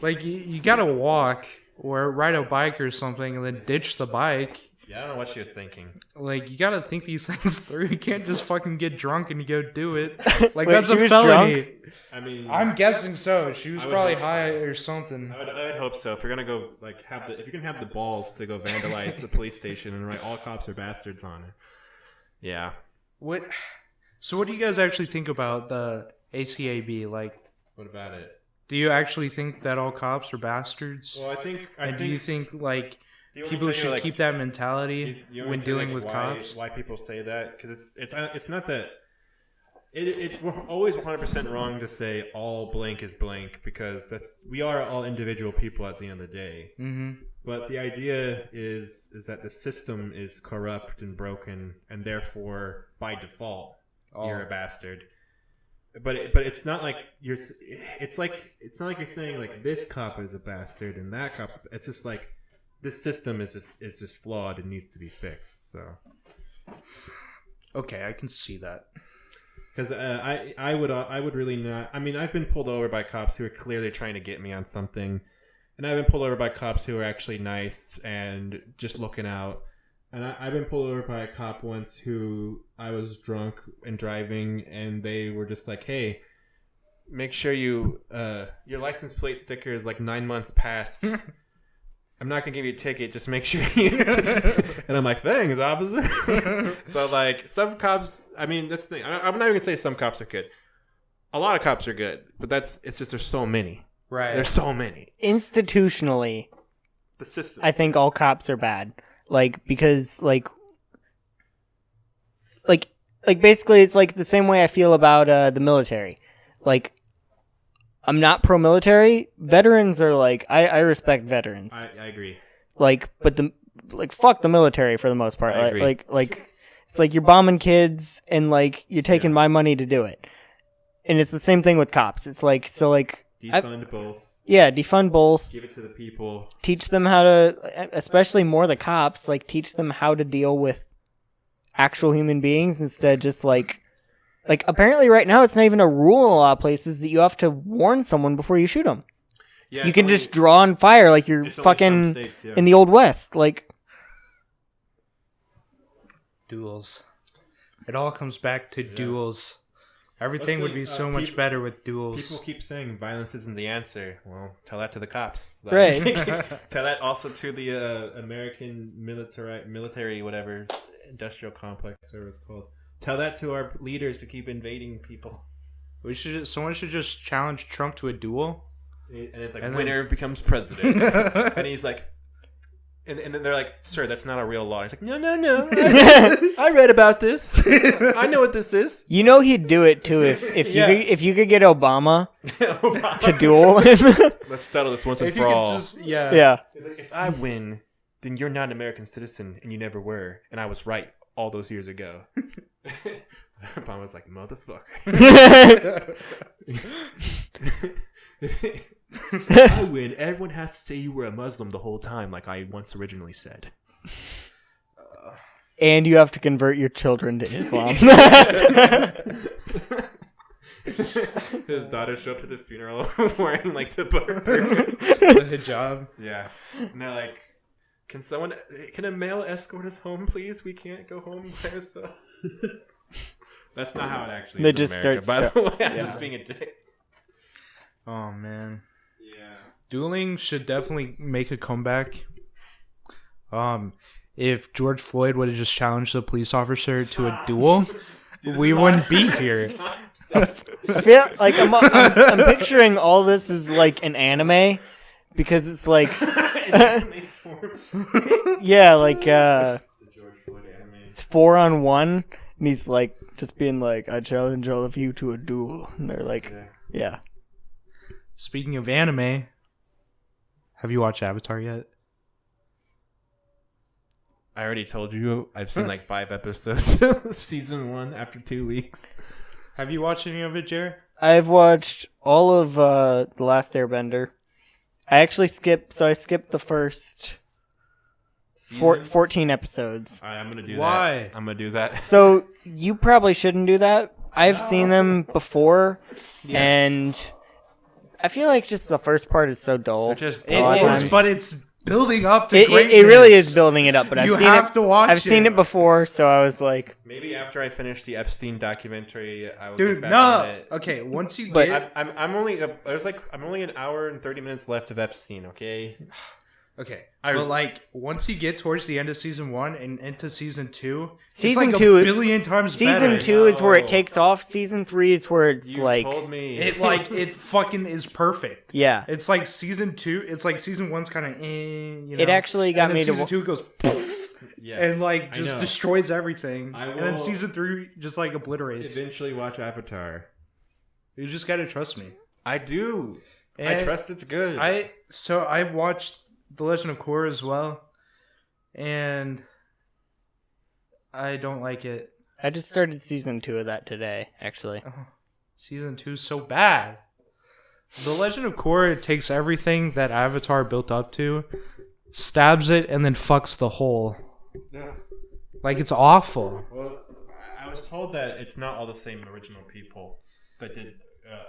Like you gotta walk. Or ride a bike or something and then ditch the bike. Yeah, I don't know what she was thinking. Like, you gotta think these things through. You can't just fucking get drunk and go do it. Like, wait, that's a felony. Drunk? I mean, I'm guessing so. She was probably high or something. I would hope so. If you're gonna go, like, if you can have the balls to go vandalize the police station and write all cops are bastards on it. Yeah. So what do you guys actually think about the ACAB? Like, what about it? Do you actually think that all cops are bastards? Well, I think. Do you think like people should keep that mentality when dealing with cops? Why people say that? Because it's not that. It's always 100% wrong to say all blank is blank because we are all individual people at the end of the day. Mm-hmm. But the idea is that the system is corrupt and broken, and therefore by default you're a bastard. But it's not like it's not like you're saying like this cop is a bastard and that cop's. It's just like this system is just flawed and needs to be fixed. So okay, I can see that. Because I would really not. I mean, I've been pulled over by cops who are clearly trying to get me on something, and I've been pulled over by cops who are actually nice and just looking out. And I've been pulled over by a cop once who I was drunk and driving, and they were just like, "Hey, make sure your license plate sticker is like 9 months past I'm not gonna give you a ticket. Just make sure you. And I'm like, thanks, officer. So like some cops. I mean, that's the thing. I'm not even gonna say some cops are good. A lot of cops are good, but it's just there's so many. Right. There's so many. Institutionally, The system. I think all cops are bad. Like because like basically it's like the same way I feel about the military. Like I'm not pro-military. Veterans are like I respect veterans. I agree. Like, but fuck the military for the most part. I agree. Like it's like you're bombing kids and like you're taking my money to do it. And it's the same thing with cops. It's like so like Defund both. Yeah, defund both. Give it to the people. Teach them how to, especially more the cops, like teach them how to deal with actual human beings instead of just like apparently right now it's not even a rule in a lot of places that you have to warn someone before you shoot them. Yeah, you can just draw and fire like you're fucking states, in the Old West. Like duels. It all comes back to duels. Everything would be so much better with duels. People keep saying violence isn't the answer. Well, tell that to the cops. Like, right. Tell that also to the American military, whatever, industrial complex, whatever it's called. Tell that to our leaders to keep invading people. Someone should just challenge Trump to a duel. And it's like, winner becomes president. And he's like, and then they're like, sir, that's not a real law. He's like, no. I read about this. I know what this is. You know he'd do it too if you could get Obama to duel him. Let's settle this once and for all. Yeah. Like, if I win, then you're not an American citizen, and you never were, and I was right all those years ago. Obama's like, motherfucker. If I win, everyone has to say you were a Muslim the whole time, like I once originally said. And you have to convert your children to Islam. His daughter showed up to the funeral wearing like the hijab. Yeah. And they're like, can a male escort us home, please? We can't go home by ourselves. That's not how it actually they is just in America, by the way. I'm just being a dick. Oh, man. Yeah. Dueling should definitely make a comeback. If George Floyd would have just challenged the police officer to a duel, we wouldn't be here. I feel like I'm picturing all this as like an anime because it's like yeah, like the George Floyd anime. It's 4-on-1 and he's like just being like, I challenge all of you to a duel, and they're like, yeah. Speaking of anime, have you watched Avatar yet? I already told you I've seen like 5 episodes of season 1 after 2 weeks. Have you watched any of it, Jer? I've watched all of The Last Airbender. I actually skipped the first 14 episodes. I'm going to do that. Why? I'm going to do that. So you probably shouldn't do that. I've seen them before, and I feel like just the first part is so dull. But it's building up to greatness. It really is building it up, but I've seen it before, so I was like, maybe after I finish the Epstein documentary, I will Dude, get back on it. Okay, once you But get... I'm only an hour and 30 minutes left of Epstein, okay? Okay, but like once you get towards the end of season 1 and into season 2, season it's like 2 a billion times better. Season 2 is where it takes off. Season 3 is where it's You like told me. it fucking is perfect. Yeah. It's like season 2. It's like season 1's kind of you know. It actually got and then me season to 2 goes Yes, and like just destroys everything. I And then will season 3 just like obliterates. eventually watch Avatar. You just gotta trust me. I do. And I trust it's good. I watched The Legend of Korra as well, and I don't like it. I just started season 2 of that today, actually. Season 2 is so bad. The Legend of Korra takes everything that Avatar built up to, stabs it, and then fucks the whole. Yeah. Like, it's awful. Well, I was told that it's not all the same original people that did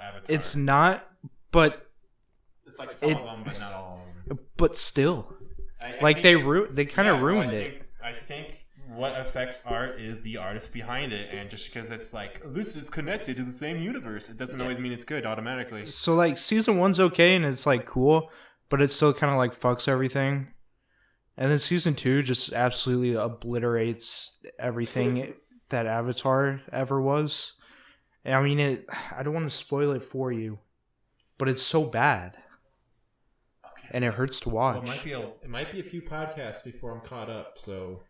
Avatar. It's not, but It's like some of them, but not all of them. but still, I think, they kind of ruined it. I think what affects art is the artist behind it, and just because it's like this is connected to the same universe, it doesn't always mean it's good automatically. So like season 1's okay and it's like cool, but it still kind of like fucks everything. And then season 2 just absolutely obliterates everything that Avatar ever was. I mean, I don't want to spoil it for you, but it's so bad. Okay. And it hurts to watch. Well, it might be a few podcasts before I'm caught up, so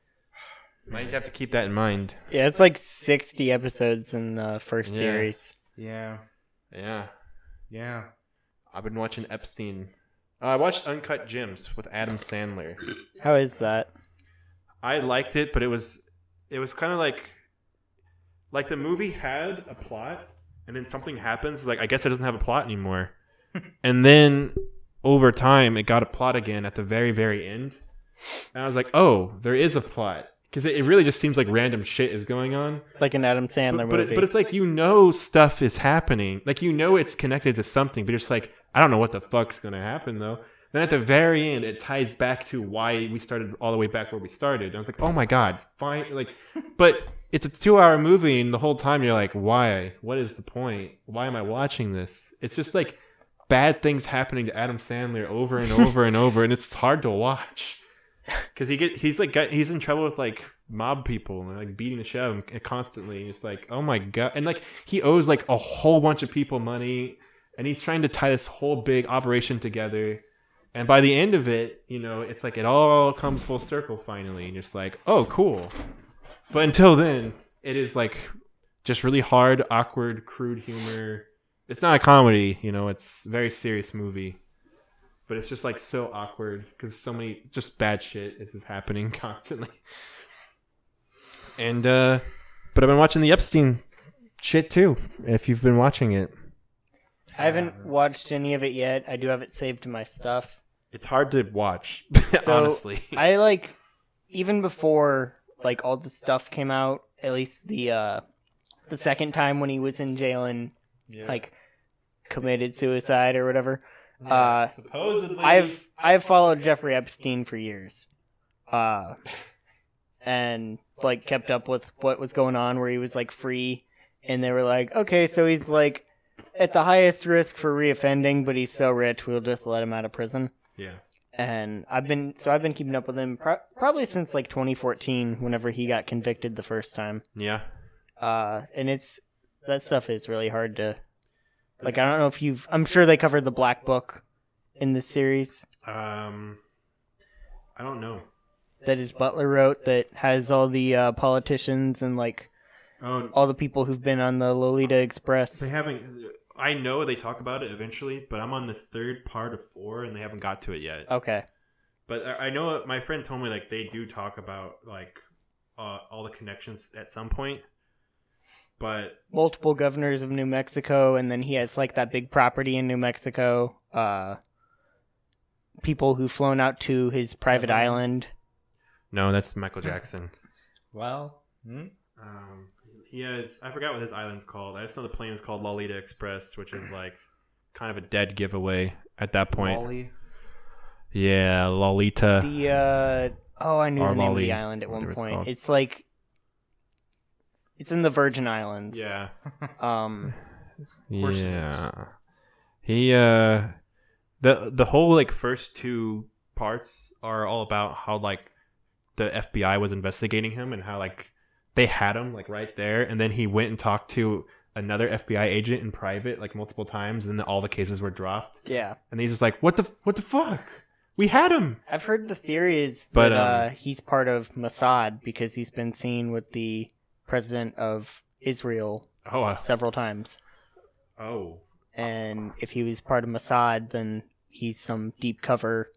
might have to keep that in mind. Yeah, it's like 60 episodes in the first series. Yeah. I've been watching Epstein. I watched Uncut Gems with Adam Sandler. How is that? I liked it, but it was kind of like the movie had a plot, and then something happens. Like, I guess it doesn't have a plot anymore. And then over time, it got a plot again at the very, very end. And I was like, oh, there is a plot. Because it really just seems like random shit is going on. Like an Adam Sandler movie. But it's like, stuff is happening. Like, it's connected to something. But you're just like, I don't know what the fuck's going to happen, though. Then at the very end, it ties back to why we started all the way back where we started. And I was like, oh my God, fine. Like, but it's a 2-hour movie. And the whole time you're like, why? What is the point? Why am I watching this? It's just like bad things happening to Adam Sandler over and over and over. And it's hard to watch. Because he's in trouble with like mob people and like beating the shit out of him constantly. It's like, oh my God. And like he owes like a whole bunch of people money, and he's trying to tie this whole big operation together. And by the end of it, it's like it all comes full circle finally. And you're just like, oh, cool. But until then, it is like just really hard, awkward, crude humor. It's not a comedy, it's a very serious movie. But it's just like so awkward because so many just bad shit is happening constantly. And but I've been watching the Epstein shit too. If you've been watching it, I haven't watched any of it yet. I do have it saved to my stuff. It's hard to watch, So, honestly. I even before like all the stuff came out. At least the second time when he was in jail and like committed suicide or whatever. Supposedly, I've followed Jeffrey Epstein for years, and like kept up with what was going on, where he was like free, and they were like, okay, so he's like at the highest risk for reoffending, but he's so rich, we'll just let him out of prison. Yeah. And I've been keeping up with him probably since like 2014, whenever he got convicted the first time. Yeah. And that stuff is really hard to. Like, I don't know if I'm sure they covered the Black Book in this series. I don't know. That his butler wrote, that has all the politicians and like all the people who've been on the Lolita Express. They haven't. I know they talk about it eventually, but I'm on the third part of 4 and they haven't got to it yet. Okay. But I know my friend told me like they do talk about like all the connections at some point. But multiple governors of New Mexico, and then he has like that big property in New Mexico. People who've flown out to his private island. No, that's Michael Jackson. Well, he has. I forgot what his island's called. I just know the plane is called Lolita Express, which is like kind of a dead giveaway at that point. Lolly. Yeah, Lolita. I knew the name of Lolly, the island at one point. It's It's in the Virgin Islands. Yeah. Yeah. He the whole like first 2 parts are all about how like the FBI was investigating him and how like they had him like right there, and then he went and talked to another FBI agent in private like multiple times, and then all the cases were dropped. Yeah. And he's just like, what the fuck? We had him. I've heard the theory is that he's part of Mossad because he's been seen with the president of Israel several times. Oh. And if he was part of Mossad, then he's some deep cover,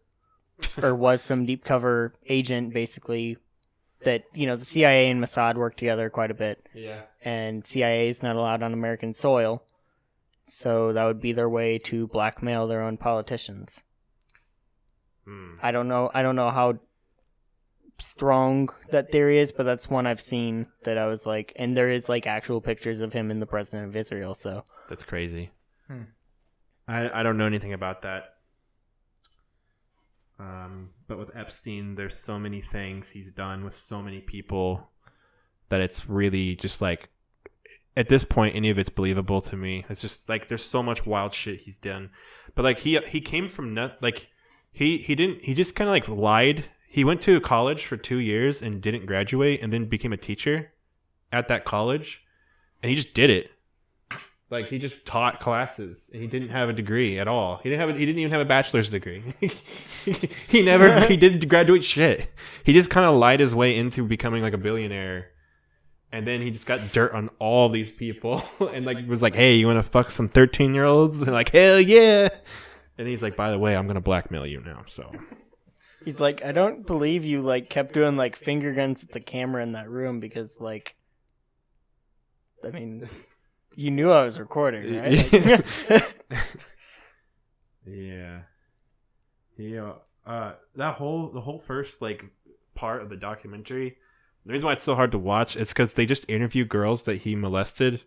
or was some deep cover agent, basically, that, the CIA and Mossad work together quite a bit. Yeah. And CIA is not allowed on American soil, so that would be their way to blackmail their own politicians. I don't know how strong that theory is, but that's one I've seen that I was like, and there is like actual pictures of him and the president of Israel, so that's crazy. I don't know anything about that. But with Epstein, there's so many things he's done with so many people that it's really just like, at this point, any of it's believable to me. It's just like there's so much wild shit he's done. But like he came from he just kind of like lied. he went to college for 2 years and didn't graduate, and then became a teacher at that college, and he just did it. Like, he just taught classes, and he didn't have a degree at all. He didn't even have a bachelor's degree. He didn't graduate shit. He just kind of lied his way into becoming like a billionaire, and then he just got dirt on all these people, and like was like, "Hey, you want to fuck some 13-year-olds?" And like, "Hell yeah!" And he's like, "By the way, I'm gonna blackmail you now." So he's like, "I don't believe you like kept doing like finger guns at the camera in that room because like, I mean." You knew I was recording, right? Yeah. The whole first like part of the documentary, the reason why it's so hard to watch is because they just interview girls that he molested.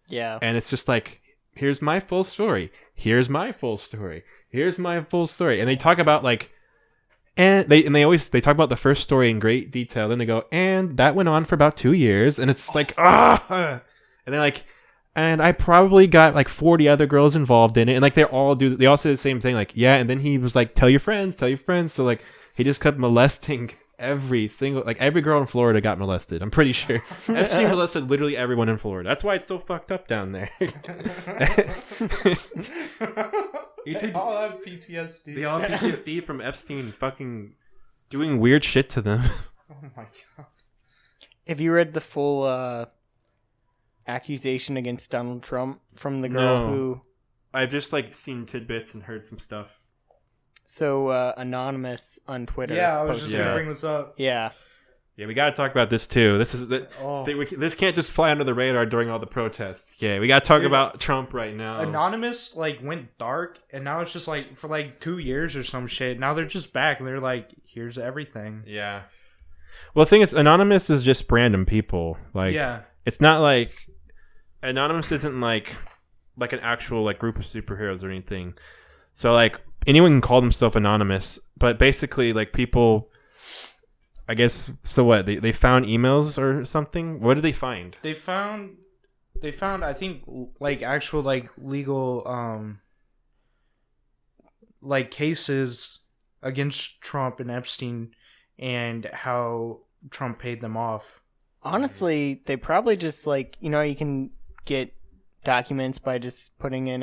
Yeah. And it's just like, here's my full story. Here's my full story. Here's my full story. And they talk about like, and they talk about the first story in great detail. Then they go, and that went on for about 2 years. And it's like, and they're like, and I probably got like 40 other girls involved in it. And like they all say the same thing. Like, yeah. And then he was like, tell your friends. So like he just kept molesting every girl in Florida got molested. I'm pretty sure. Epstein molested literally everyone in Florida. That's why it's so fucked up down there. They all have PTSD. They all have PTSD from Epstein fucking doing weird shit to them. Oh my god. Have you read the full accusation against Donald Trump from the girl who... I've just like seen tidbits and heard some stuff. So, Anonymous on Twitter. Yeah, I was just going to bring this up. Yeah. Yeah, we got to talk about this too. This can't just fly under the radar during all the protests. Yeah, we got to talk about Trump right now. Anonymous like went dark, and now it's just like for like 2 years or some shit. Now they're just back, and they're like, here's everything. Yeah. Well, the thing is, Anonymous is just random people. Like, yeah. It's not like... Anonymous isn't like an actual like group of superheroes or anything. So like anyone can call themselves anonymous, but basically like people, I guess. So what? They found emails or something. What did they find? They found I think like actual like legal like cases against Trump and Epstein and how Trump paid them off. Honestly, they probably just like, you know, you can get documents by just putting in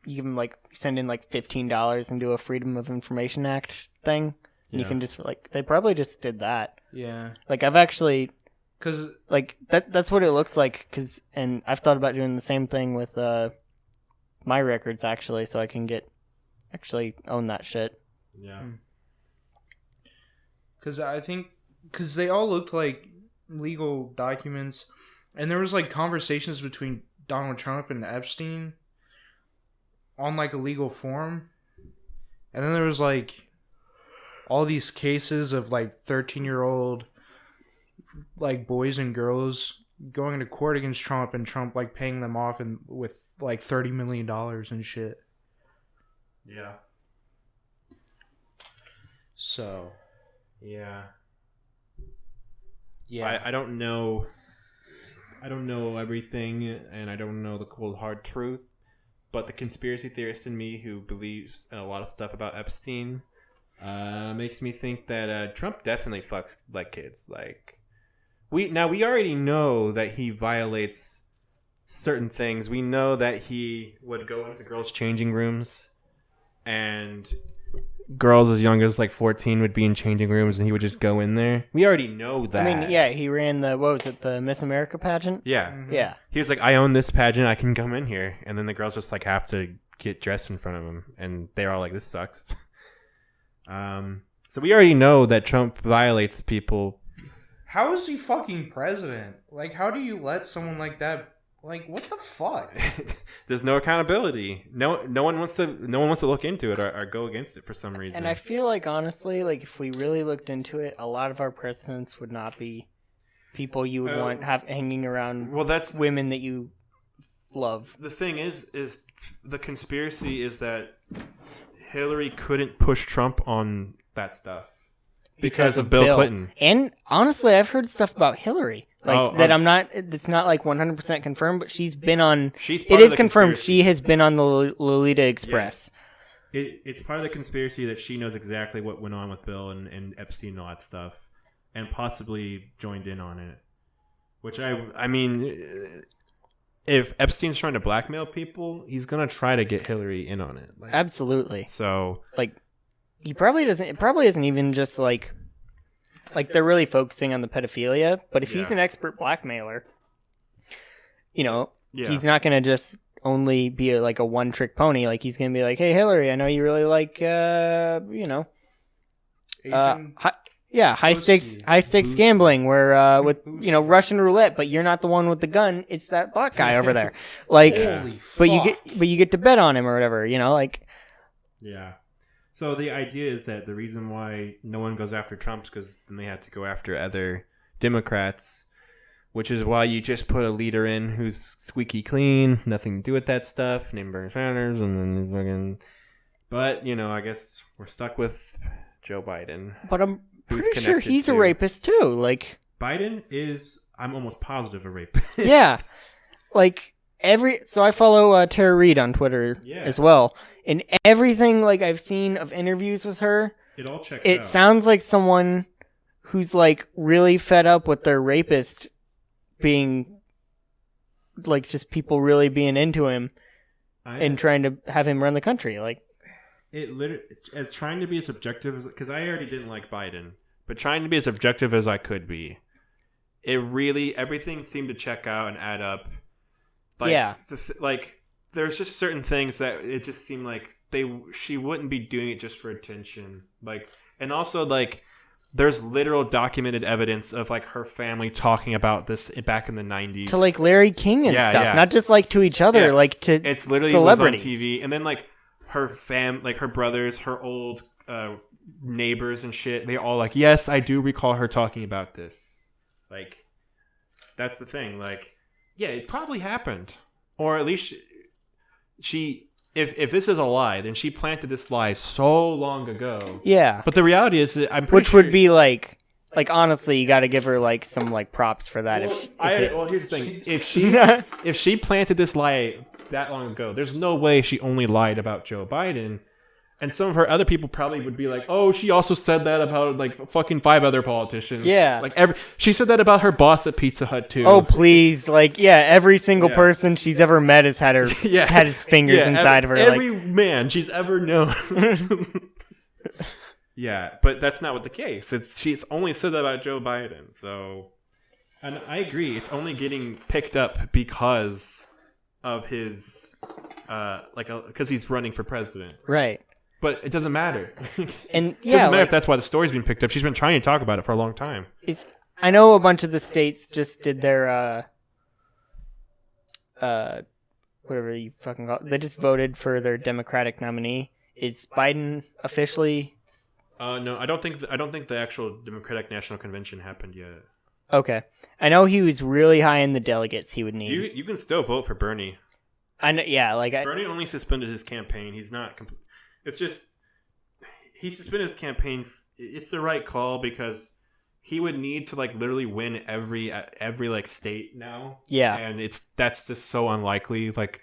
you can like send in like $15 and do a Freedom of Information Act thing. And you can just like, they probably just did that. Yeah. Like I've actually, cause like that's what it looks like. And I've thought about doing the same thing with my records actually, so I can own that shit. Yeah. Cause they all looked like legal documents. And there was like conversations between Donald Trump and Epstein on like a legal form. And then there was like all these cases of like 13-year-old like boys and girls going to court against Trump and Trump like paying them off and with like $30 million and shit. Yeah. So. Yeah. Yeah. I don't know. I don't know everything, and I don't know the cold hard truth, but the conspiracy theorist in me who believes in a lot of stuff about Epstein makes me think that Trump definitely fucks like kids. Like we already know that he violates certain things. We know that he would go into girls' changing rooms, and girls as young as like 14 would be in changing rooms and he would just go in there. We already know that. I mean, yeah, he ran the Miss America pageant? Yeah. Mm-hmm. Yeah. He was like, I own this pageant, I can come in here. And then the girls just like have to get dressed in front of him. And they're all like, this sucks. So we already know that Trump violates people. How is he fucking president? Like, how do you let someone like that? Like, what the fuck? There's no accountability. No one wants to look into it or go against it for some reason. And I feel like honestly, like if we really looked into it, a lot of our presidents would not be people you would want hanging around. Well, that's women that you love. The thing is the conspiracy is that Hillary couldn't push Trump on that stuff because of Bill Clinton. And honestly, I've heard stuff about Hillary. It's not like 100% confirmed, but she's been on. It is confirmed she has been on the Lolita Express. it's part of the conspiracy that she knows exactly what went on with Bill and Epstein and all that stuff, and possibly joined in on it. Which I mean, if Epstein's trying to blackmail people, he's gonna try to get Hillary in on it. Like, absolutely. So, like, he probably doesn't. It probably isn't even just like they're really focusing on the pedophilia. But if he's an expert blackmailer, you know, he's not gonna just only be like a one-trick pony. Like, he's gonna be like, "Hey, Hillary, I know you really like, you know, high stakes gambling where with you know Russian roulette, but you're not the one with the gun. It's that black guy over there. Like, but you get to bet on him or whatever. You know, like, yeah." So the idea is that the reason why no one goes after Trump is because then they have to go after other Democrats. Which is why you just put a leader in who's squeaky clean, nothing to do with that stuff, named Bernie Sanders, and then fucking. But you know, I guess we're stuck with Joe Biden. But I'm pretty sure he's a rapist too. Like, Biden is, I'm almost positive, a rapist. Yeah, like so I follow Tara Reid on Twitter as well, and everything like I've seen of interviews with her, it all checks out. It sounds like someone who's like really fed up with their rapist being like just people really being into him and trying to have him run the country. Like, it literally, as trying to be as objective as, because I already didn't like Biden, but trying to be as objective as I could be, it really, everything seemed to check out and add up. Like, like there's just certain things that it just seemed like she wouldn't be doing it just for attention. Like, and also like, there's literal documented evidence of like her family talking about this back in the 90s to like Larry King and stuff, not just like to each other, like to it's literally celebrities. Was on TV, and then like her like her brothers, her old neighbors and shit. They all like, yes, I do recall her talking about this. Like, that's the thing. Like, yeah, it probably happened, or at least she. If this is a lie, then she planted this lie so long ago. Yeah. But the reality is that I'm pretty sure... would be like honestly, you got to give her like some like props for that. Well, here's the thing: if she planted this lie that long ago, there's no way she only lied about Joe Biden. And some of her other people probably would be like, "Oh, she also said that about like fucking 5 other politicians." Yeah, like she said that about her boss at Pizza Hut too. Oh, please, like every single person she's ever met has had her had his fingers inside of her. Every man she's ever known. Yeah, but that's not what the case. She's only said that about Joe Biden. So, and I agree, it's only getting picked up because of his because he's running for president, right? But it doesn't matter. And it doesn't matter if that's why the story's being picked up. She's been trying to talk about it for a long time. I know a bunch of the states just did their whatever you fucking call it. They just voted for their Democratic nominee. Is Biden officially? No, I don't think the actual Democratic National Convention happened yet. Okay, I know he was really high in the delegates he would need. You can still vote for Bernie. I know. Yeah, like Bernie only suspended his campaign. He's not. It's just he suspended his campaign. It's the right call because he would need to like literally win every like state now. Yeah, and that's just so unlikely. Like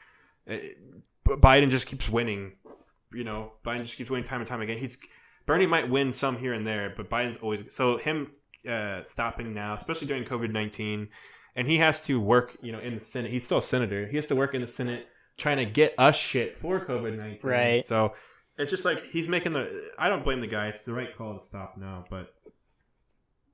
Biden just keeps winning. You know, Biden just keeps winning time and time again. Bernie might win some here and there, but Biden's always so him stopping now, especially during COVID-19, and he has to work. You know, in the Senate, he's still a senator. He has to work in the Senate trying to get us shit for COVID-19. Right. So. It's just like he's making I don't blame the guy. It's the right call to stop now, but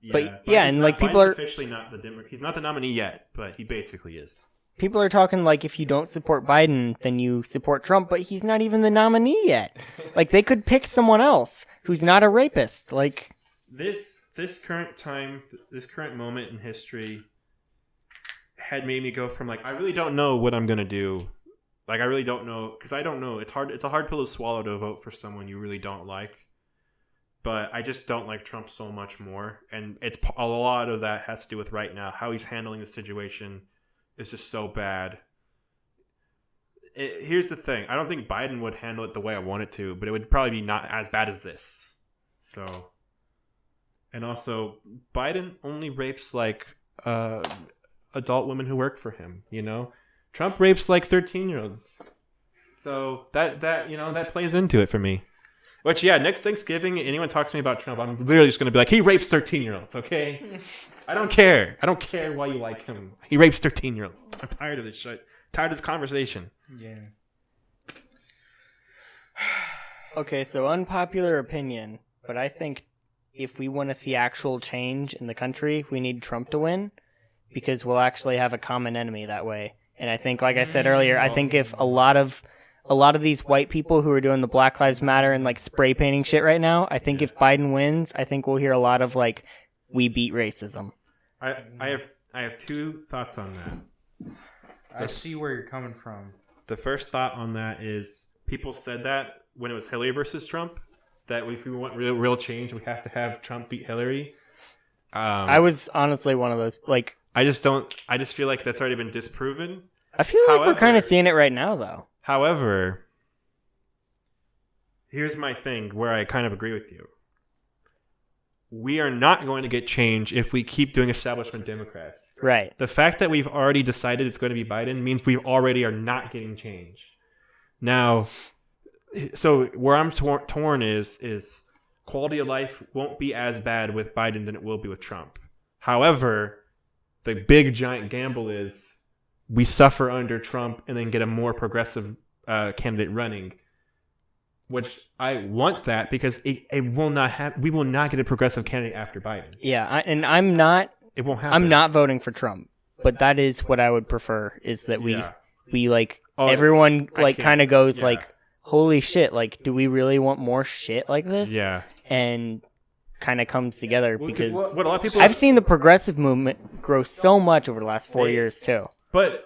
and like people are officially not he's not the nominee yet, but he basically is. People are talking like if you don't support Biden, then you support Trump, but he's not even the nominee yet. Like they could pick someone else who's not a rapist. Like this current moment in history had made me go from like I really don't know what I'm gonna do. Like, I really don't know, because I don't know. It's a hard pill to swallow to vote for someone you really don't like. But I just don't like Trump so much more. And a lot of that has to do with right now. How he's handling the situation is just so bad. Here's the thing. I don't think Biden would handle it the way I want it to, but it would probably be not as bad as this. So, and also, Biden only rapes, like, adult women who work for him, you know? Trump rapes like 13-year-olds. So that plays into it for me. Which, yeah, next Thanksgiving, anyone talks to me about Trump, I'm literally just going to be like, he rapes 13-year-olds, okay? I don't care. I don't care why you like him. He rapes 13-year-olds. I'm tired of this shit. Tired of this conversation. Yeah. Okay, so unpopular opinion, but I think if we want to see actual change in the country, we need Trump to win because we'll actually have a common enemy that way. And I think, like I said earlier, I think if a lot of these white people who are doing the Black Lives Matter and like spray painting shit right now, I think if Biden wins, I think we'll hear a lot of like, we beat racism. I have two thoughts on that. I see where you're coming from. The first thought on that is people said that when it was Hillary versus Trump, that if we want real change, we have to have Trump beat Hillary. I was honestly one of those. Like, I just feel like that's already been disproven. I feel like we're kind of seeing it right now, though. However, here's my thing where I kind of agree with you. We are not going to get change if we keep doing establishment Democrats. Right. The fact that we've already decided it's going to be Biden means we already are not getting change. Now, so where I'm torn is quality of life won't be as bad with Biden than it will be with Trump. However, the big giant gamble is we suffer under Trump and then get a more progressive candidate running. Which I want that because it will not have. We will not get a progressive candidate after Biden. Yeah, I'm not. It won't happen. I'm not voting for Trump, but that is what I would prefer. Is that we like everyone like kind of goes like, holy shit! Like, do we really want more shit like this? Yeah. And kind of comes together because what a lot of people I've seen the progressive movement grow so much over the last 4 years too. But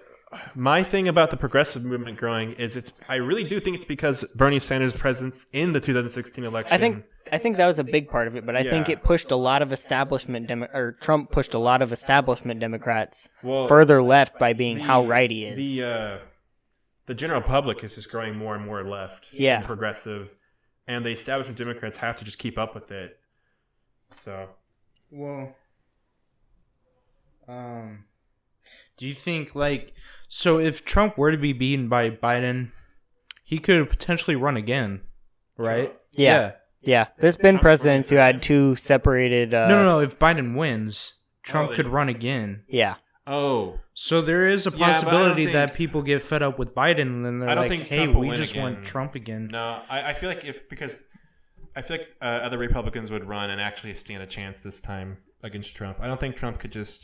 my thing about the progressive movement growing is I really do think it's because Bernie Sanders' presence in the 2016 election. I think that was a big part of it, but I think it pushed a lot of Trump pushed a lot of establishment Democrats further left by being how right he is. The general public is just growing more and more left and progressive, and the establishment Democrats have to just keep up with it. So, do you think so if Trump were to be beaten by Biden, he could potentially run again, right? Yeah. There's been presidents who had two separated. No. If Biden wins, Trump could run again. Yeah. Oh. So there is a possibility that people get fed up with Biden and then they're like, hey, we just want Trump again. No, I feel like other Republicans would run and actually stand a chance this time against Trump. I don't think Trump could just.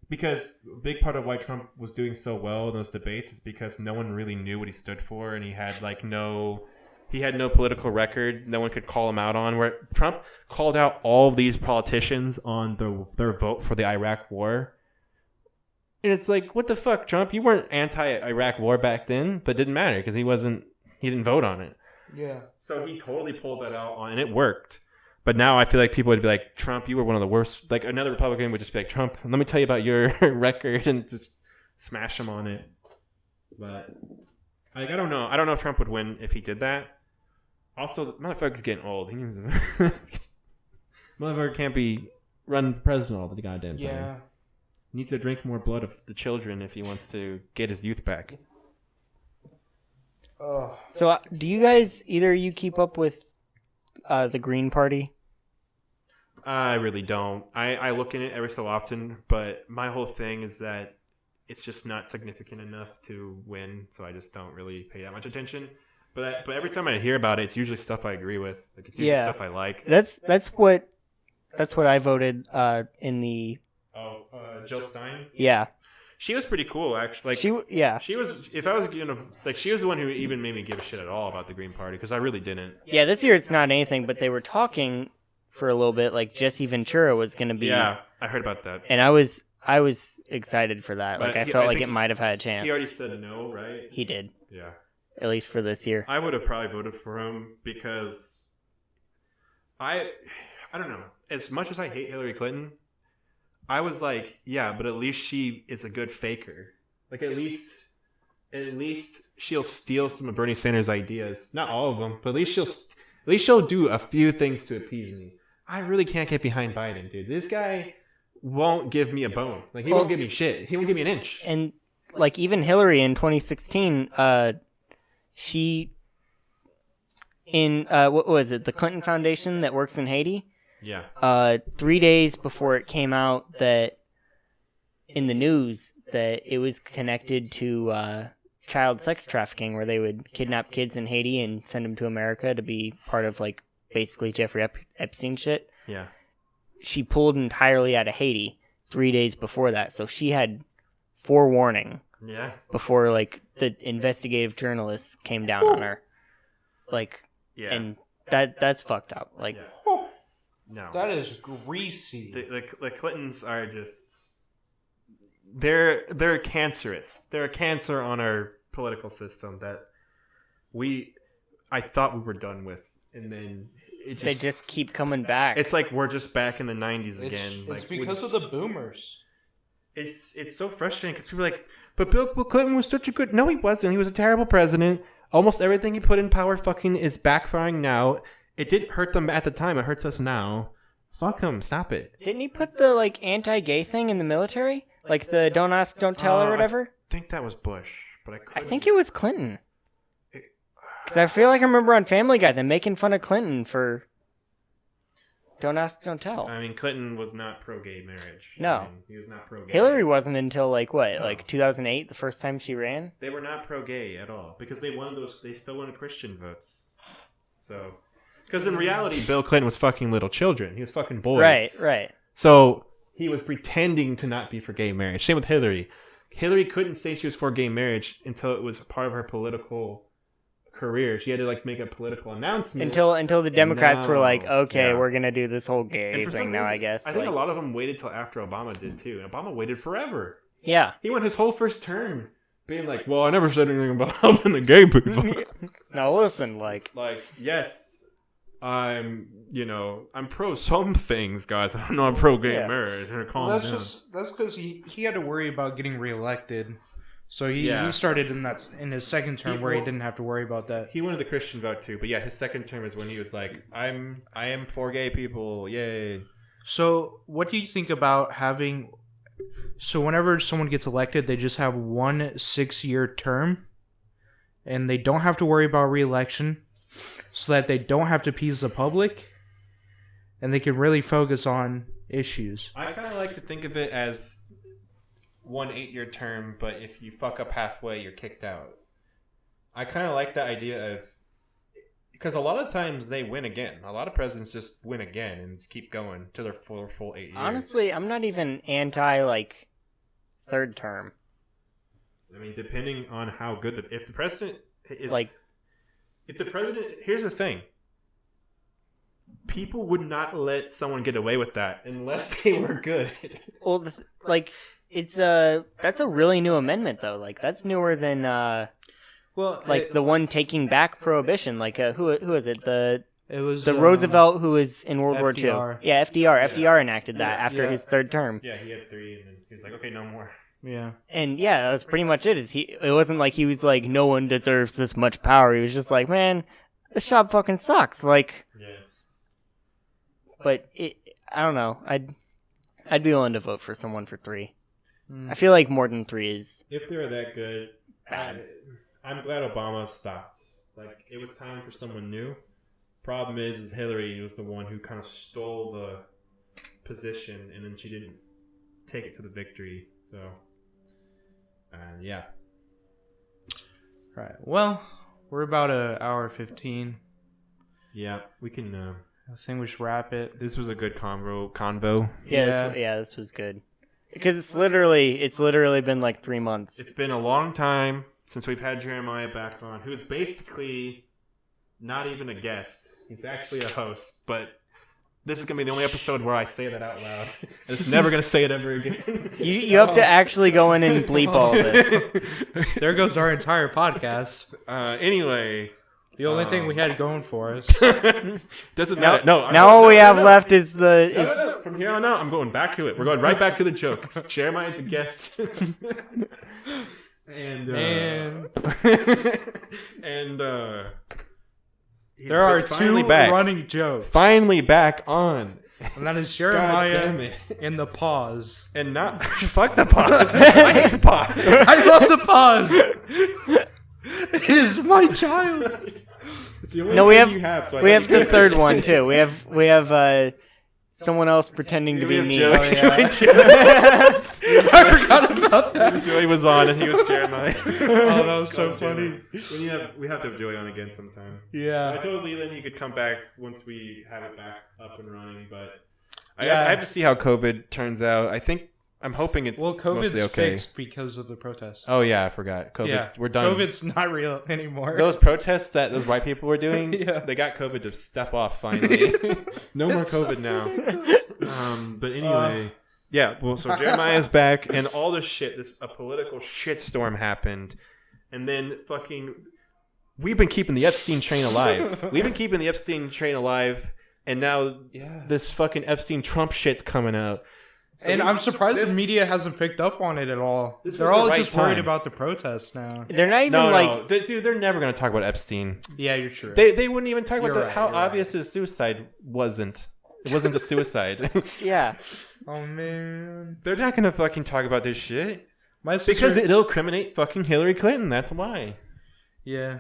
Because a big part of why Trump was doing so well in those debates is because no one really knew what he stood for, and he had no political record. No one could call him out on. Where Trump called out all of these politicians on their vote for the Iraq War, and it's like, what the fuck, Trump? You weren't anti-Iraq war back then, but it didn't matter because he didn't vote on it. Yeah. So he totally pulled that out and it worked. But now I feel like people would be like, Trump, you were one of the worst. Like another Republican would just be like, Trump, let me tell you about your record and just smash him on it. But I don't know. I don't know if Trump would win if he did that. Also, the motherfucker's getting old. He needs motherfucker can't be running for president all the goddamn time. Yeah. He needs to drink more blood of the children if he wants to get his youth back. Oh. So do you guys, either you keep up with the Green Party? I really don't. I look in it every so often, but my whole thing is that it's just not significant enough to win, so I just don't really pay that much attention. But every time I hear about it, it's usually stuff I agree with. Like it's usually stuff I like. That's what I voted in the. Jill Stein. Yeah. She was pretty cool, actually. She was. If I was she was the one who even made me give a shit at all about the Green Party because I really didn't. Yeah, this year it's not anything, but they were talking for a little bit. Like Jesse Ventura was going to be. Yeah, I heard about that. And I was excited for that. Like I felt like it might have had a chance. He already said no, right? He did. Yeah. At least for this year. I would have probably voted for him because I don't know. As much as I hate Hillary Clinton, I was like, yeah, but at least she is a good faker. Like at least she'll steal some of Bernie Sanders' ideas. Not all of them, but at least she'll do a few things to appease me. I really can't get behind Biden, dude. This guy won't give me a bone. Like he won't give me shit. He won't give me an inch. And like even Hillary in 2016, she in what was it? The Clinton Foundation that works in Haiti. Yeah. 3 days before it came out that in the news that it was connected to child sex trafficking, where they would kidnap kids in Haiti and send them to America to be part of like basically Jeffrey Epstein shit. Yeah. She pulled entirely out of Haiti 3 days before that, so she had forewarning. Yeah. Before like the investigative journalists came down on her, like, yeah, and that's fucked up. Like, no, that is greasy. The Clintons are just they're cancerous. They're a cancer on our political system that I thought we were done with, and then they just keep coming back. It's like we're just back in the 90s again. It's because of the boomers. It's so frustrating because people are like, but Bill Clinton was such a good... No, he wasn't. He was a terrible president. Almost everything he put in power fucking is backfiring now. It didn't hurt them at the time. It hurts us now. Fuck him. Stop it. Didn't he put the like anti-gay thing in the military? Like the don't ask, don't tell or whatever? I think that was Bush, but I think it was Clinton. Because I feel like I remember on Family Guy them making fun of Clinton for don't ask, don't tell. I mean, Clinton was not pro-gay marriage. No. I mean, he was not pro-gay. Hillary wasn't until like what? No. Like 2008, the first time she ran? They were not pro-gay at all because they still wanted Christian votes. So, because in reality, Bill Clinton was fucking little children. He was fucking boys. Right. So, he was pretending to not be for gay marriage. Same with Hillary. Hillary couldn't say she was for gay marriage until it was part of her political career. She had to like make a political announcement until the Democrats were like, okay, we're gonna do this whole gay thing now. I guess I think a lot of them waited till after Obama did too, and Obama waited forever. Yeah, he went his whole first term being like, well, I never said anything about helping the gay people. Now listen, like yes, I'm pro some things, guys. I don't know I'm pro gay marriage. That's because he had to worry about getting reelected. So he started in his second term where he didn't have to worry about that. He wanted the Christian vote too, but yeah, his second term is when he was like, I am for gay people, yay. So what do you think about having? So whenever someone gets elected, they just have 1 6-year term, and they don't have to worry about re-election, so that they don't have to appease the public, and they can really focus on issues. I kind of like to think of it as 1 8-year term, but if you fuck up halfway, you're kicked out. I kind of like the idea of, because a lot of times they win again. A lot of presidents just win again and keep going to their full 8 years. Honestly, I'm not even anti like third term. I mean, depending on how good if the president is like, if the president, here's the thing. People would not let someone get away with that unless they were good. Well, that's a really new amendment though. Like that's newer than the one taking back prohibition. Like who is it? It was Roosevelt who was in World War II. Yeah, FDR. FDR enacted that after his third term. Yeah, he had 3, and then he was like, okay, no more. Yeah. And yeah, that's pretty much it. It wasn't like he was like, no one deserves this much power. He was just like, man, this job fucking sucks. Like. Yeah. But I don't know. I'd be willing to vote for someone for 3. I feel like more than 3 is if they're that good. Bad. I'm glad Obama stopped. Like it was time for someone new. Problem is Hillary was the one who kind of stole the position, and then she didn't take it to the victory. So, yeah. Right. Well, we're about an hour 15. Yeah, we can. I think we should wrap it. This was a good convo. Yeah, this was good. Because it's literally been like 3 months. It's been a long time since we've had Jeremiah back on, who's basically not even a guest. He's actually a host, but this is going to be the only episode where I say that out loud. It's never going to say it ever again. You have to actually go in and bleep all of this. There goes our entire podcast. Anyway... The only thing we had going for us. Doesn't matter. Now all we have left is the... No. From here on out, I'm going back to it. We're going right back to the joke. Jeremiah's a guest. and there are 2 running jokes. Finally back on. And that is Jeremiah in the pause. And not... Fuck the pause. I hate the pause. I love the pause. It is my child. It's the only No, we thing have you have, so we have the third one too. We have someone else pretending to be me. Joey. I forgot about that. Joey was on and he was Jeremiah. Oh, that was so funny. We have to have Joey on again sometime. Yeah. I told Leland he could come back once we have it back up and running, but I Yeah. have to see how COVID turns out. I'm hoping it's COVID's mostly okay. fixed because of the protests. Oh yeah, I forgot. We're done. COVID's not real anymore. Those protests that those white people were doing, Yeah. they got COVID to step off finally. No more COVID now. But anyway, yeah. Well, so Jeremiah's back, and all this shit. A political shitstorm happened, and then we've been keeping the Epstein train alive. And now this fucking Epstein Trump shit's coming out. So and I'm surprised the media hasn't picked up on it at all. This They're was the all right just worried time. about the protests now. They're not even Dude, they're never going to talk about Epstein. Yeah, you're true. They wouldn't even talk about how you're obvious his suicide wasn't. It wasn't a suicide. yeah. Oh, man. They're not going to fucking talk about this shit. My sister, Because it'll incriminate fucking Hillary Clinton. That's why. Yeah.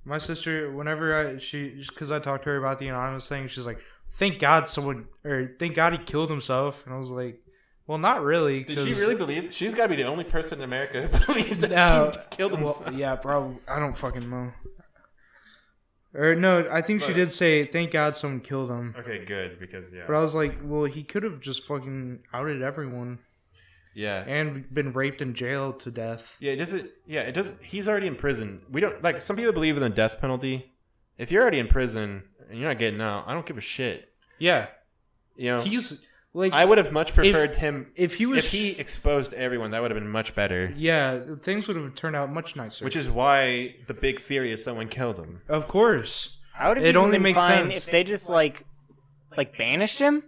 My sister, whenever because I talked to her about the anonymous thing, she's like, thank God he killed himself. And I was like, well, not really. Did she really believe? She's got to be the only person in America who believes that Steve killed himself. Well, yeah, probably. I don't fucking know. Or no, I think she did say, thank God someone killed him. Okay, good, because, yeah. But I was like, well, he could have just fucking outed everyone. Yeah. And been raped and jailed to death. Yeah, it doesn't. He's already in prison. We don't, like, some people believe in the death penalty. If you're already in prison and you're not getting out, I don't give a shit. Yeah. You know? He's, like... I would have much preferred him... If he exposed everyone, that would have been much better. Yeah, things would have turned out much nicer. Which is why the big theory is someone killed him. Of course. I would have It only been makes fine sense. if they just like banished him,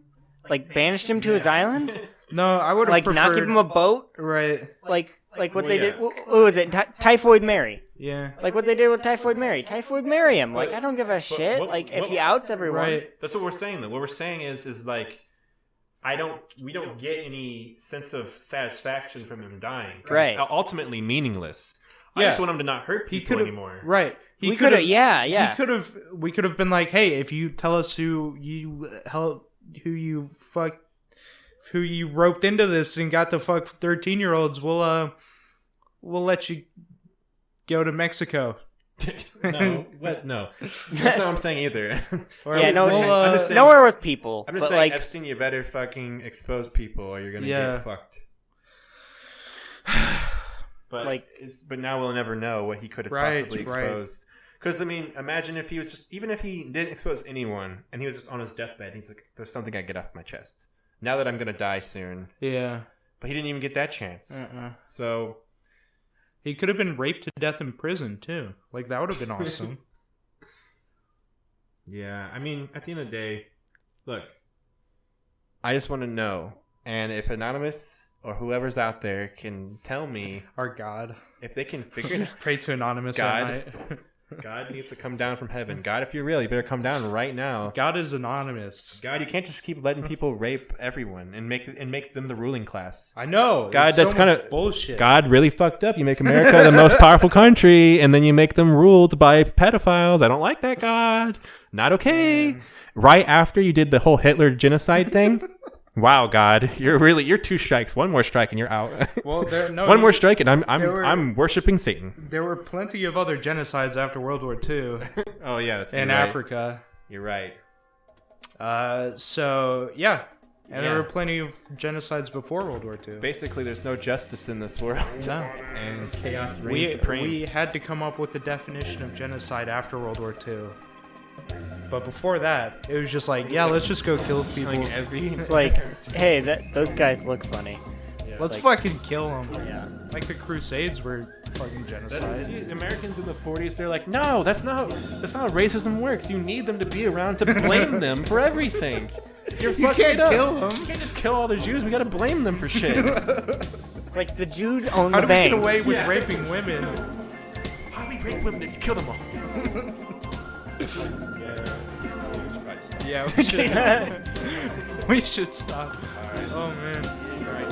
to his island. No, I would have preferred... not give him a boat. Right. Like what they did. What was it? Typhoid Mary. Yeah. Like what they did with Typhoid Mary. Typhoid Mary him. Like, I don't give a shit. If he outs everyone. Right. That's what we're saying, though. What we're saying is like, we don't get any sense of satisfaction from him dying. Right. It's ultimately meaningless. I Yeah. just want him to not hurt people anymore. Right. We could have. Yeah. We could have been like, hey, if you tell us who you roped into this and got to fuck 13-year-olds, we'll let you go to Mexico. No, what? No, that's not what I'm saying either. Nowhere with people. I'm just saying, Epstein, you better fucking expose people, or you're gonna get fucked. But but now we'll never know what he could have possibly exposed. Because, I mean, imagine if he was just... Even if he didn't expose anyone, and he was just on his deathbed, he's like, there's something I get off my chest. Now that I'm going to die soon. Yeah. But he didn't even get that chance. So... He could have been raped to death in prison, too. Like, that would have been awesome. Yeah, I mean, at the end of the day, look, I just want to know, and if Anonymous or whoever's out there can tell me... Our God. If they can figure it out... Pray to Anonymous God. at night. God needs to come down from heaven. God, if you're real, you better come down right now. God is anonymous. God, you can't just keep letting people rape everyone and make them the ruling class. I know. God, that's kind of bullshit. God really fucked up. You make America the most powerful country, and then you make them ruled by pedophiles. I don't like that, God. Not okay. Man. Right after you did the whole Hitler genocide thing. Wow, God, you're 2 strikes. 1 more strike and you're out. Well, one more strike and I'm worshiping Satan. There were plenty of other genocides after World War II. Oh yeah, that's in Africa. You're right. So yeah, and there were plenty of genocides before World War II. Basically, there's no justice in this world. No, and chaos reigns supreme. We had to come up with the definition of genocide after World War II. But before that, it was just like, let's just go kill people. It's like, hey, those guys look funny. Yeah. Let's fucking kill them. Yeah. Like the Crusades were fucking genocide. Americans in the 40s, they're like, no, that's not how racism works. You need them to be around to blame them for everything. You can't kill them. You can't just kill all the Jews. We gotta blame them for shit. It's like the Jews own the bank. How do we get away with raping women? How do we rape women if you kill them all? Yeah, we should. We should stop. All right. Oh man. All right.